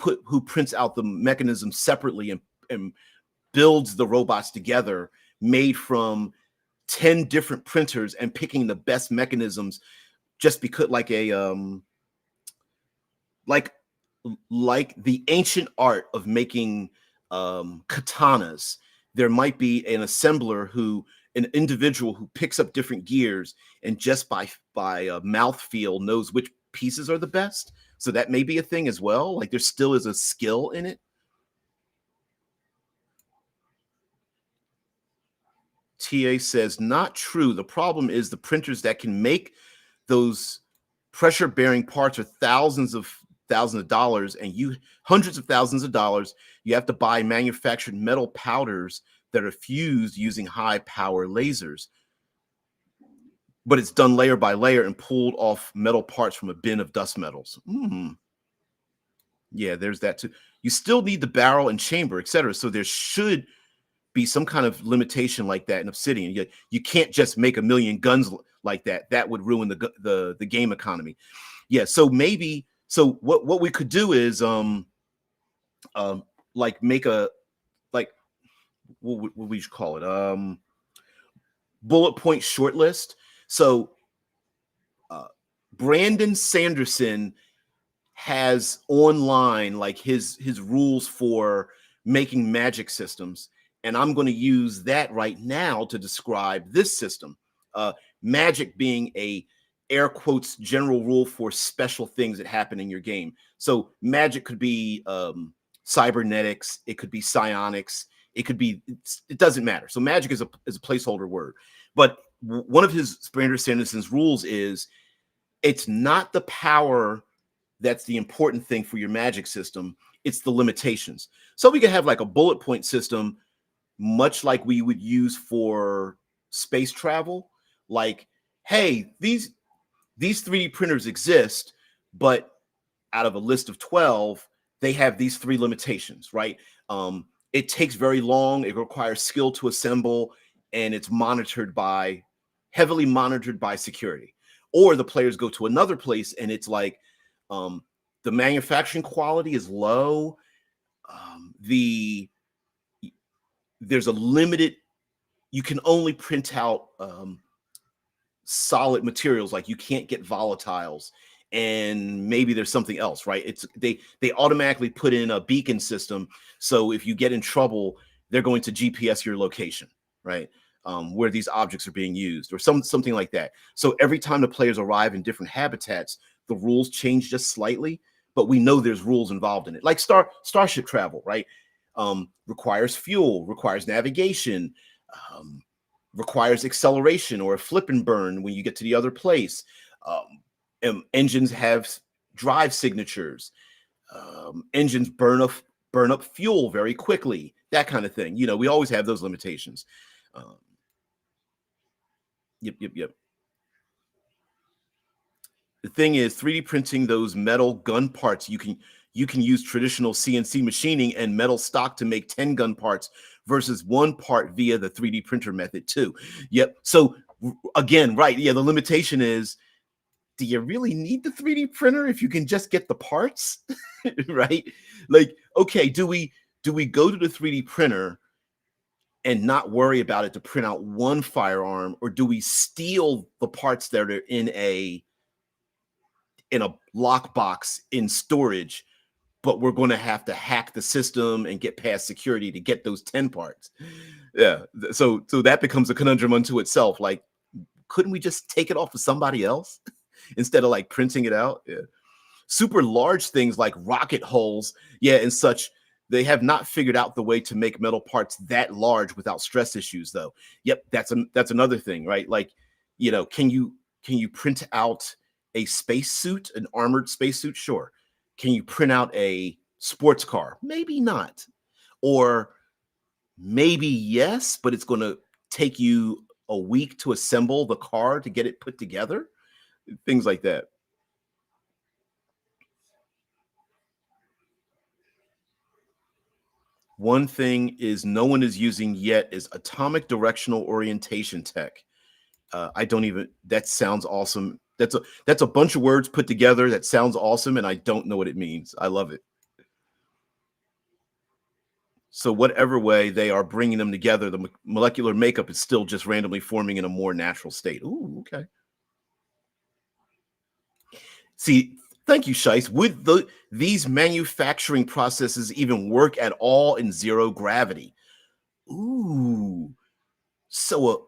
prints out the mechanism separately and builds the robots together, made from 10 different printers and picking the best mechanisms, just because like like the ancient art of making katanas. There might be an assembler an individual who picks up different gears and just by mouth feel knows which pieces are the best. So that may be a thing as well. Like there still is a skill in it. TA says, not true. The problem is the printers that can make those pressure bearing parts are thousands of dollars, and hundreds of thousands of dollars. You have to buy manufactured metal powders that are fused using high power lasers. But it's done layer by layer and pulled off metal parts from a bin of dust metals. Yeah, there's that too. You still need the barrel and chamber, etc. So there should be some kind of limitation like that in Obsidian. You can't just make a million guns like that. That would ruin the game economy. Yeah, so maybe what we could do is like make a like what we should call it bullet point short list. So Brandon Sanderson has online like his rules for making magic systems, and I'm going to use that right now to describe this system. Magic being a air quotes general rule for special things that happen in your game. So magic could be cybernetics, it could be psionics, it doesn't matter. So magic is a placeholder word. But one of his Brandon Sanderson's rules is it's not the power that's the important thing for your magic system, it's the limitations. So we could have like a bullet point system, much like we would use for space travel. Like, hey, these 3D printers exist, but out of a list of 12, they have these 3 limitations, right? It takes very long, it requires skill to assemble, and it's heavily monitored by security. Or the players go to another place and it's like the manufacturing quality is low. There's a limited, you can only print out solid materials, like you can't get volatiles, and maybe there's something else, right? It's they automatically put in a beacon system, so if you get in trouble, they're going to GPS your location, right? Where these objects are being used, or something like that. So every time the players arrive in different habitats, the rules change just slightly, but we know there's rules involved in it. Like starship travel, right? Requires fuel, requires navigation, requires acceleration or a flip and burn when you get to the other place. Engines have drive signatures. Engines burn up fuel very quickly, that kind of thing. You know, we always have those limitations. Yep. The thing is, 3D printing those metal gun parts, you can use traditional CNC machining and metal stock to make 10 gun parts versus 1 part via the 3D printer method too. Yep. So again, right. Yeah. The limitation is, do you really need the 3D printer if you can just get the parts? Right? Like, okay, do we go to the 3D printer and not worry about it to print out 1 firearm, or do we steal the parts that are in a lockbox in storage, but we're going to have to hack the system and get past security to get those 10 parts? Yeah. So that becomes a conundrum unto itself. Like, couldn't we just take it off of somebody else instead of like printing it out? Yeah. Super large things like rocket hulls, yeah, and such, they have not figured out the way to make metal parts that large without stress issues, though. Yep, that's another thing, right? Like, you know, can you print out a spacesuit, an armored spacesuit? Sure. Can you print out a sports car? Maybe not. Or maybe yes, but it's going to take you a week to assemble the car to get it put together. Things like that. One thing is no one is using yet is atomic directional orientation tech. I don't even, that sounds awesome. That's a bunch of words put together that sounds awesome, and I don't know what it means. I love it. So whatever way they are bringing them together, the molecular makeup is still just randomly forming in a more natural state. Ooh, okay. See, thank you, Shice. Would these manufacturing processes even work at all in 0 gravity? Ooh. So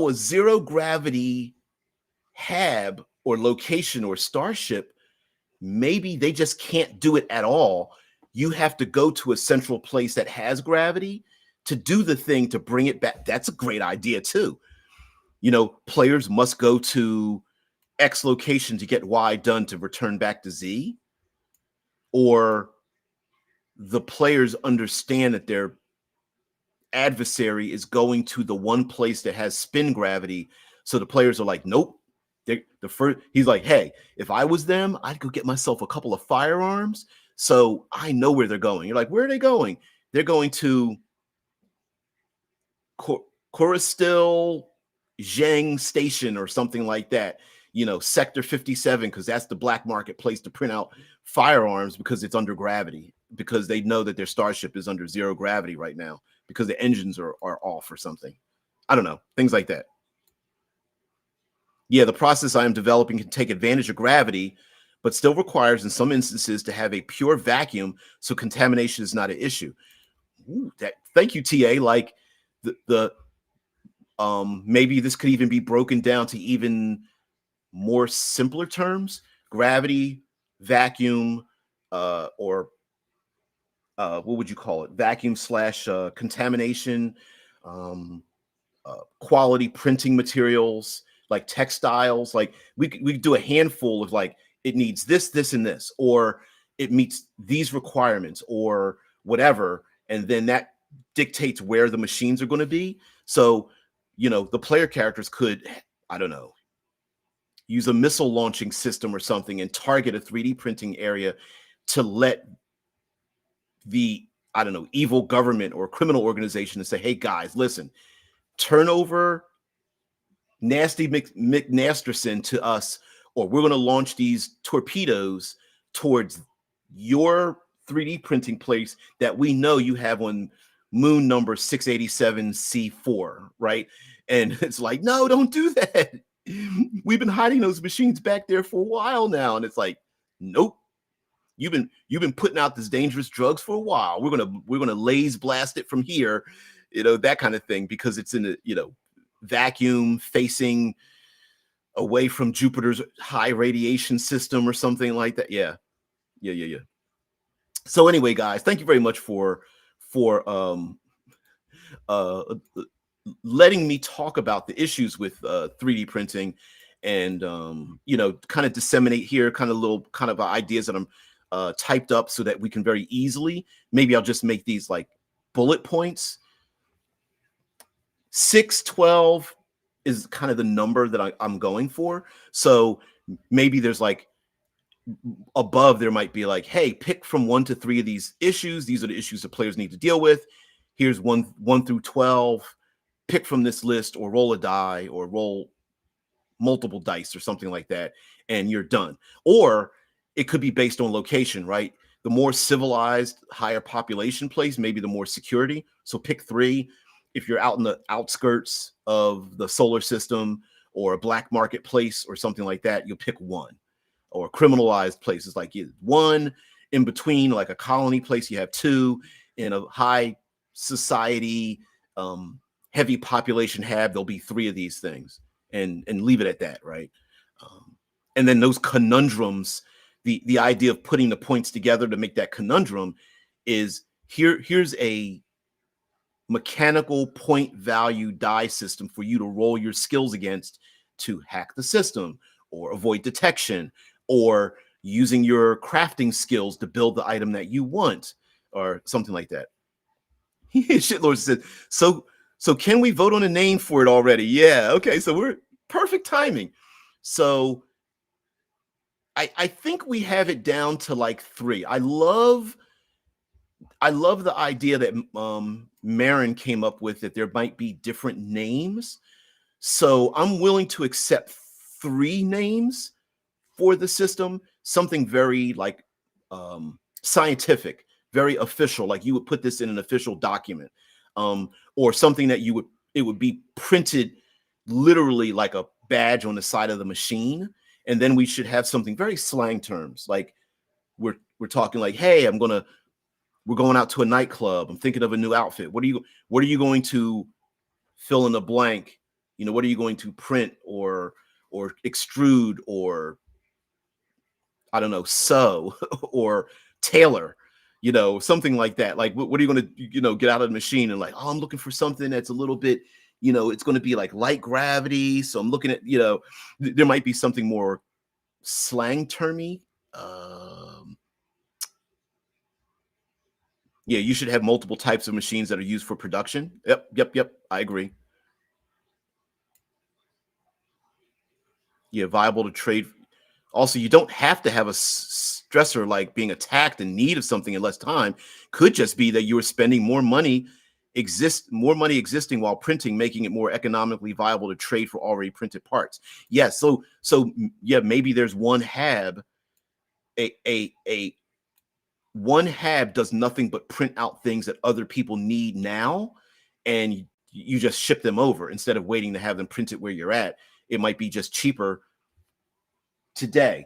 a 0 gravity hab or location or starship, maybe they just can't do it at all. You have to go to a central place that has gravity to do the thing to bring it back. That's a great idea too. You know, players must go to X location to get Y done to return back to Z, or the players understand that their adversary is going to the one place that has spin gravity. So the players are like, nope. He's like, hey, if I was them, I'd go get myself a couple of firearms. So I know where they're going. You're like, where are they going? They're going to Coristil Zhang Station or something like that. You know, Sector 57, because that's the black market place to print out firearms because it's under gravity, because they know that their starship is under 0 gravity right now because the engines are off or something. I don't know, things like that. Yeah, the process I am developing can take advantage of gravity, but still requires in some instances to have a pure vacuum so contamination is not an issue. Ooh, thank you, TA. Like the maybe this could even be broken down to even more simpler terms: gravity, vacuum, or what would you call it? Vacuum slash contamination, quality printing materials, like textiles. Like we could do a handful of, like, it needs this, this, and this, or it meets these requirements, or whatever, and then that dictates where the machines are going to be. So, you know, the player characters could, I don't know, use a missile launching system or something and target a 3D printing area to let the, I don't know, evil government or criminal organization to say, hey guys, listen, turn over Nasty McNasterson to us, or we're going to launch these torpedoes towards your 3D printing place that we know you have on moon number 687C4, right? And it's like, no, don't do that. We've been hiding those machines back there for a while now. And it's like, nope. You've been putting out this dangerous drugs for a while. We're gonna laser blast it from here, that kind of thing, because it's in a vacuum facing away from Jupiter's high radiation system or something like that. Yeah. So anyway, guys, thank you very much for uh, letting me talk about the issues with 3D printing, and kind of disseminate here kind of little kind of ideas that I'm typed up so that we can very easily, maybe I'll just make these like bullet points. 612 is kind of the number that I'm going for. So maybe there's like above, there might be like, hey, pick from 1 to 3 of these issues. These are the issues that players need to deal with. Here's 1 through 12. Pick from this list, or roll a die, or roll multiple dice or something like that, and you're done. Or it could be based on location, right? The more civilized, higher population place, maybe the more security. So pick 3. If you're out in the outskirts of the solar system or a black market place or something like that, you'll pick 1. Or criminalized places, like 1. In between, like a colony place, you have 2. In a high society, heavy population hab, there'll be 3 of these things, and leave it at that, right? And then those conundrums, the idea of putting the points together to make that conundrum is here's a mechanical point value die system for you to roll your skills against to hack the system, or avoid detection, or using your crafting skills to build the item that you want, or something like that. Shitlord said, so can we vote on a name for it already? Yeah, okay, so we're perfect timing. So I think we have it down to like 3. I love the idea that Marin came up with, that there might be different names. So I'm willing to accept 3 names for the system, something very like scientific, very official, like you would put this in an official document, or something that it would be printed literally like a badge on the side of the machine. And then we should have something very slang terms, like we're talking like, hey, we're going out to a nightclub, I'm thinking of a new outfit. What are you going to fill in the blank? What are you going to print or extrude, or I don't know, sew or tailor, something like that. Like, what are you going to, get out of the machine and like, oh, I'm looking for something that's a little bit, it's going to be like light gravity. So I'm looking at, there might be something more slang termy. Yeah, you should have multiple types of machines that are used for production. Yep. I agree. Yeah, viable to trade. Also, you don't have to have a stressor like being attacked in need of something in less time. Could just be that you are spending more money existing while printing, making it more economically viable to trade for already printed parts. Yeah, so yeah, maybe there's one hab. One hab does nothing but print out things that other people need now, and you just ship them over instead of waiting to have them printed where you're at. It might be just cheaper today,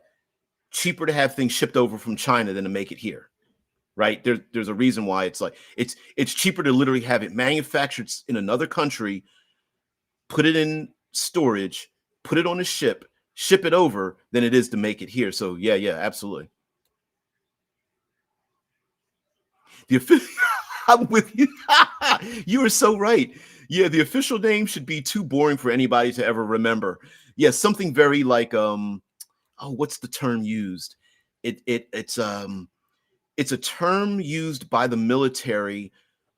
cheaper to have things shipped over from China than to make it here, right? There's a reason why it's like it's cheaper to literally have it manufactured in another country, put it in storage, put it on a ship it over, than it is to make it here. So yeah, absolutely. I'm with you. You are so right. Yeah, the official name should be too boring for anybody to ever remember. Yeah, something very like what's the term used? It's a term used by the military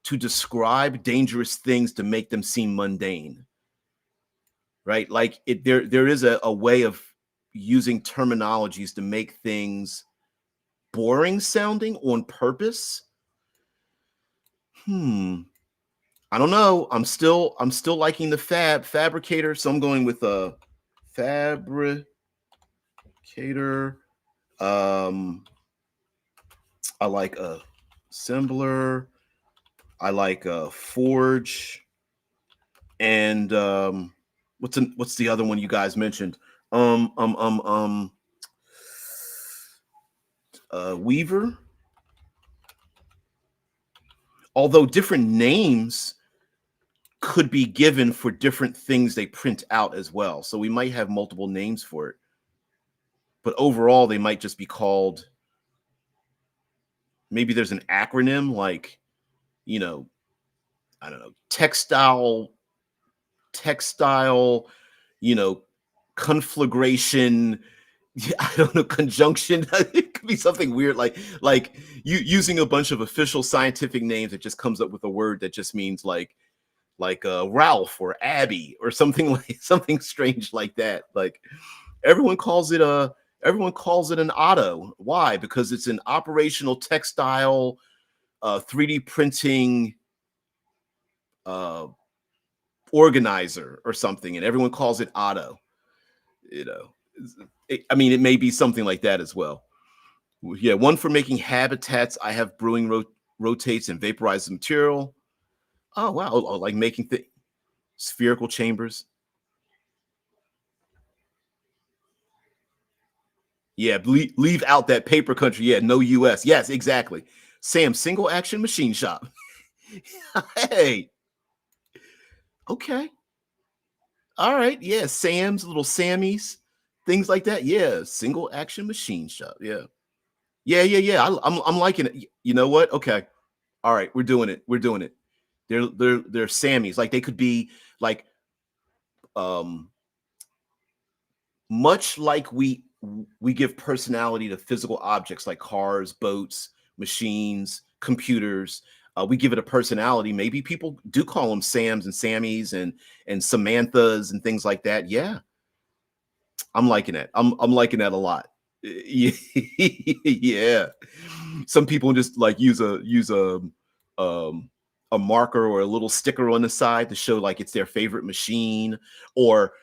to describe dangerous things to make them seem mundane. Right? Like there is a way of using terminologies to make things boring sounding on purpose. I don't know. I'm still liking the fabricator, so I'm going with a fabricator. I like a assembler. I like a forge, and what's the other one you guys mentioned? Weaver. Although different names could be given for different things they print out as well. So we might have multiple names for it. But overall, they might just be called, maybe there's an acronym like, I don't know, textile, conflagration, I don't know, conjunction. It could be something weird, like you using a bunch of official scientific names that just comes up with a word that just means like Ralph or Abby or something like something strange like that. Like everyone calls it an auto. Why? Because it's an operational textile 3D printing organizer or something, and everyone calls it auto. It may be something like that as well. Yeah, one for making habitats. I have brewing rotates and vaporizes material. Oh wow! Oh, like making spherical chambers. Yeah, leave out that paper country. Yeah, no U.S. Yes, exactly. Sam, single action machine shop. Hey, okay, all right. Yeah, Sam's, little Sammys, things like that. Yeah, single action machine shop. Yeah, yeah. I'm liking it. You know what? Okay, all right. We're doing it. We're doing it. They're Sammys. Like they could be like um much like we give personality to physical objects like cars, boats, machines, computers. We give it a personality. Maybe people do call them Sams and Sammys and Samanthas and things like that. Yeah, I'm liking it. I'm liking that a lot. Yeah. Some people just like um a marker or a little sticker on the side to show like it's their favorite machine, or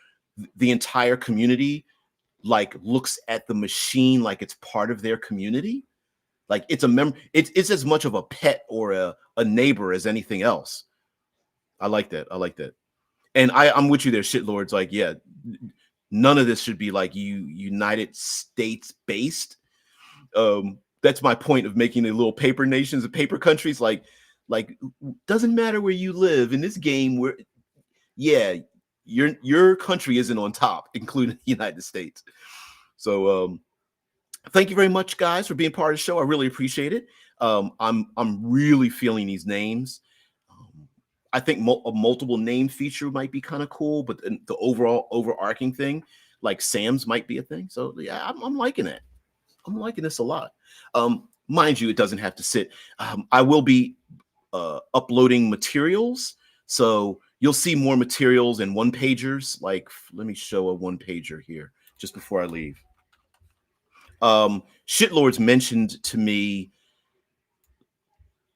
the entire community like looks at the machine like it's part of their community. Like it's a it's as much of a pet or a neighbor as anything else. I like that. I like that. And I'm with you there, shitlords. Like, yeah, none of this should be like United States based. That's my point of making the little paper nations and paper countries. Like doesn't matter where you live in this game. Where yeah, your country isn't on top, including the United States. So thank you very much, guys, for being part of the show. I really appreciate it. I'm really feeling these names. I think a multiple name feature might be kind of cool, but the overall overarching thing, like Sam's, might be a thing. So yeah, I'm liking it. I'm liking this a lot. Mind you, it doesn't have to sit. I will be uploading materials, so you'll see more materials and one pagers. Like, let me show a one pager here just before I leave. Shitlords mentioned to me,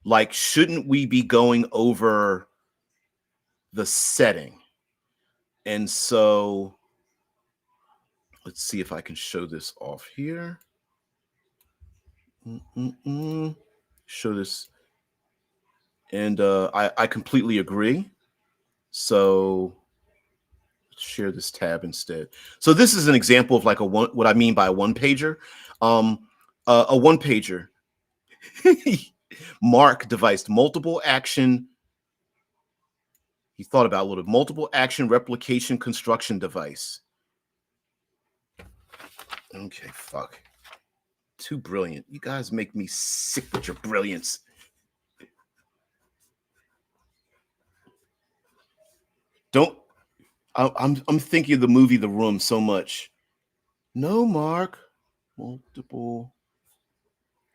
like, shouldn't we be going over the setting? And so let's see if I can show this off here. Show this. And I completely agree. So let's share this tab instead. So this is an example of like what I mean by a one pager. A one pager. Mark devised multiple action. He thought about a little multiple action replication construction device. Okay, fuck. Too brilliant. You guys make me sick with your brilliance. Don't. I'm thinking of the movie The Room so much. No, Mark. Multiple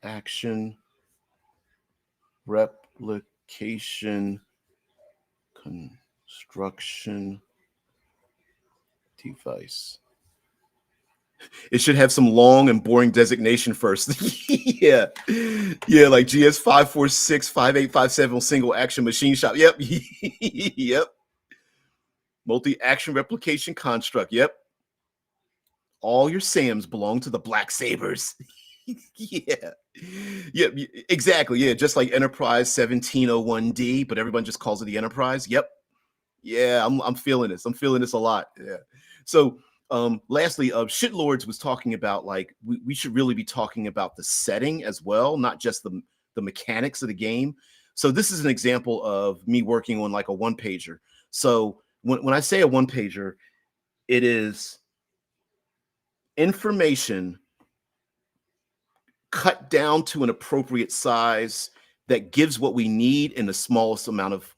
action replication construction device. It should have some long and boring designation first. Yeah. Yeah, like GS 5465857 single action machine shop. Yep. Yep. Multi-action replication construct. Yep. All your SAMs belong to the Black Sabers. Yeah. Yeah, exactly. Yeah, just like Enterprise 1701D, but everyone just calls it the Enterprise. Yep. Yeah, I'm feeling this. I'm feeling this a lot. Yeah. So lastly, Shitlords was talking about like we should really be talking about the setting as well, not just the mechanics of the game. So this is an example of me working on like a one pager. So when I say a one pager, it is information cut down to an appropriate size that gives what we need in the smallest amount of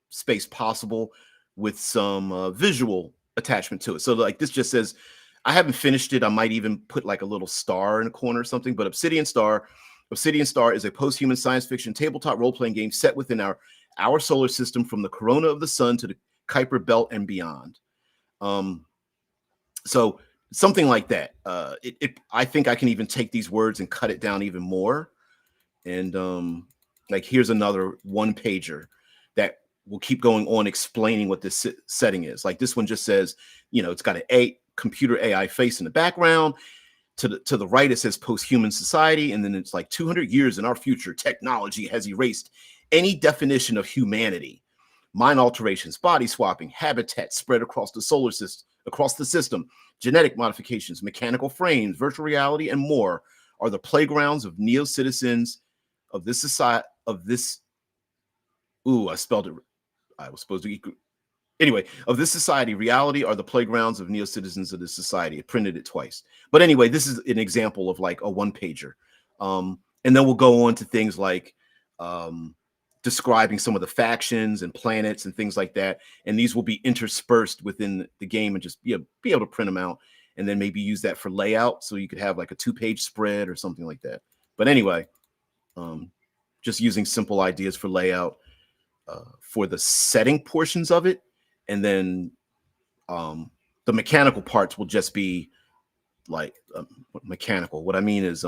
space possible with some visual attachment to it. So like this just says, I haven't finished it. I might even put like a little star in a corner or something, but Obsidian Star is a post-human science fiction tabletop role-playing game set within our solar system from the corona of the sun to the Kuiper belt and beyond. So something like that. I think I can even take these words and cut it down even more. And like here's another one pager that will keep going on explaining what this setting is. Like this one just says, it's got a computer AI face in the background. To the right, it says post-human society, and then it's like 200 years in our future, technology has erased any definition of humanity. Mind alterations, body swapping, habitat spread across the solar system, genetic modifications, mechanical frames, virtual reality, and more are the playgrounds of neo-citizens of this society. I spelled it. I was supposed to. Anyway, of this society, reality are the playgrounds of neo-citizens of this society. It printed it twice. But anyway, this is an example of like a one-pager. And then we'll go on to things like describing some of the factions and planets and things like that. And these will be interspersed within the game and just be able to print them out and then maybe use that for layout. So you could have like a 2-page spread or something like that. But anyway, just using simple ideas for layout for the setting portions of it. And then the mechanical parts will just be like mechanical. What I mean is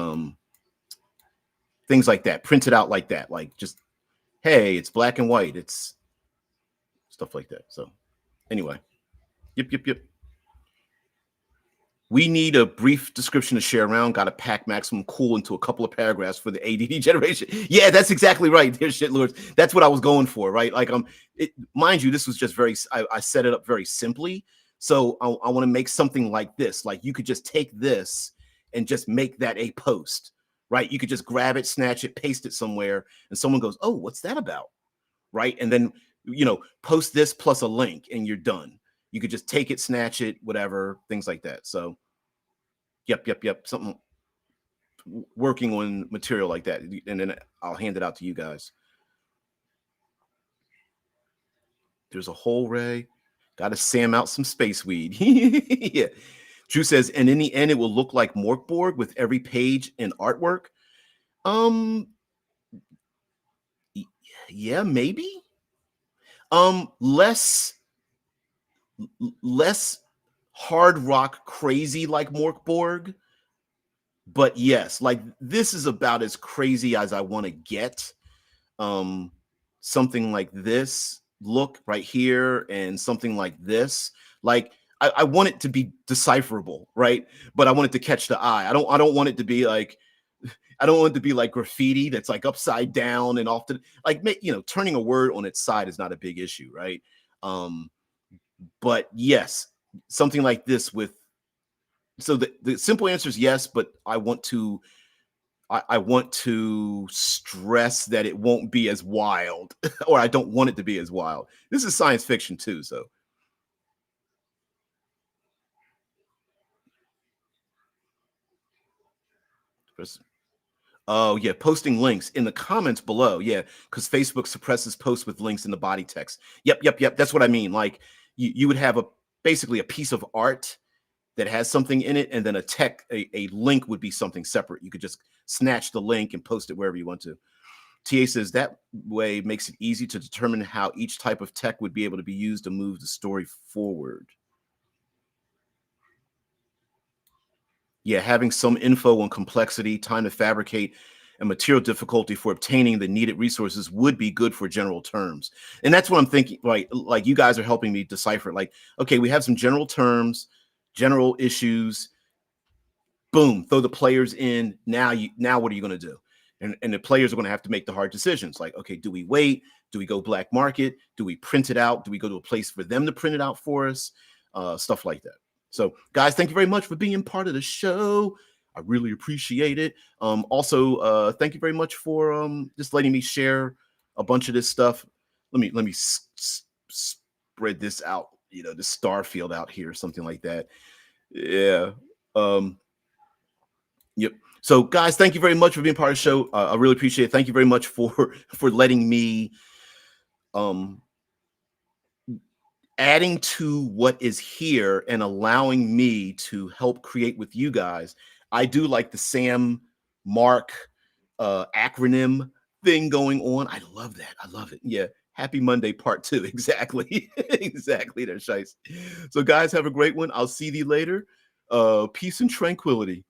things like that, printed out like that, like just, hey, it's black and white. It's stuff like that. So anyway, yep. We need a brief description to share around. Got to pack maximum cool into a couple of paragraphs for the ADD generation. Yeah, that's exactly right. There's shitlords. That's what I was going for, right? Like, mind you, this was just I set it up very simply. So I want to make something like this. Like you could just take this and just make that a post, right? You could just grab it, snatch it, paste it somewhere, and someone goes, "Oh, what's that about?" Right? And then post this plus a link, and you're done. You could just take it, snatch it, whatever, things like that. So. Yep. Something working on material like that. And then I'll hand it out to you guys. There's a whole ray. Got to Sam out some space weed. Yeah. Drew says, and in the end, it will look like Morkborg with every page and artwork. Yeah, maybe. Less hard rock crazy like Morkborg. But yes, like this is about as crazy as I want to get. Something like this look right here and something like this. Like I want it to be decipherable, right? But I want it to catch the eye. I don't want it to be like graffiti that's like upside down and often like turning a word on its side is not a big issue, right? But yes, something like this with. So the simple answer is yes, but I want to stress that it won't be as wild, or I don't want it to be as wild. This is science fiction too, so. Oh yeah, posting links in the comments below. Yeah, because Facebook suppresses posts with links in the body text. Yep. That's what I mean. Like you would have basically a piece of art that has something in it, and then a link would be something separate. You could just snatch the link and post it wherever you want to. TA says that way makes it easy to determine how each type of tech would be able to be used to move the story forward. Yeah, having some info on complexity, time to fabricate, and material difficulty for obtaining the needed resources would be good for general terms. And that's what I'm thinking. Like you guys are helping me decipher. Like, okay, we have some general terms, general issues. Boom, throw the players in. Now what are you going to do? And the players are going to have to make the hard decisions. Like, okay, do we wait? Do we go black market? Do we print it out? Do we go to a place for them to print it out for us? Stuff like that. So, guys, thank you very much for being part of the show. I really appreciate it. Also, thank you very much for just letting me share a bunch of this stuff. Let me spread this out. The star field out here, something like that. Yeah. Yep. So, guys, thank you very much for being part of the show. I really appreciate it. Thank you very much for letting me adding to what is here and allowing me to help create with you guys. I do like the Sam Mark acronym thing going on. I love that. I love it. Yeah. Happy Monday part 2. Exactly. Exactly. There, Shice. So, guys, have a great one. I'll see you later. Peace and tranquility.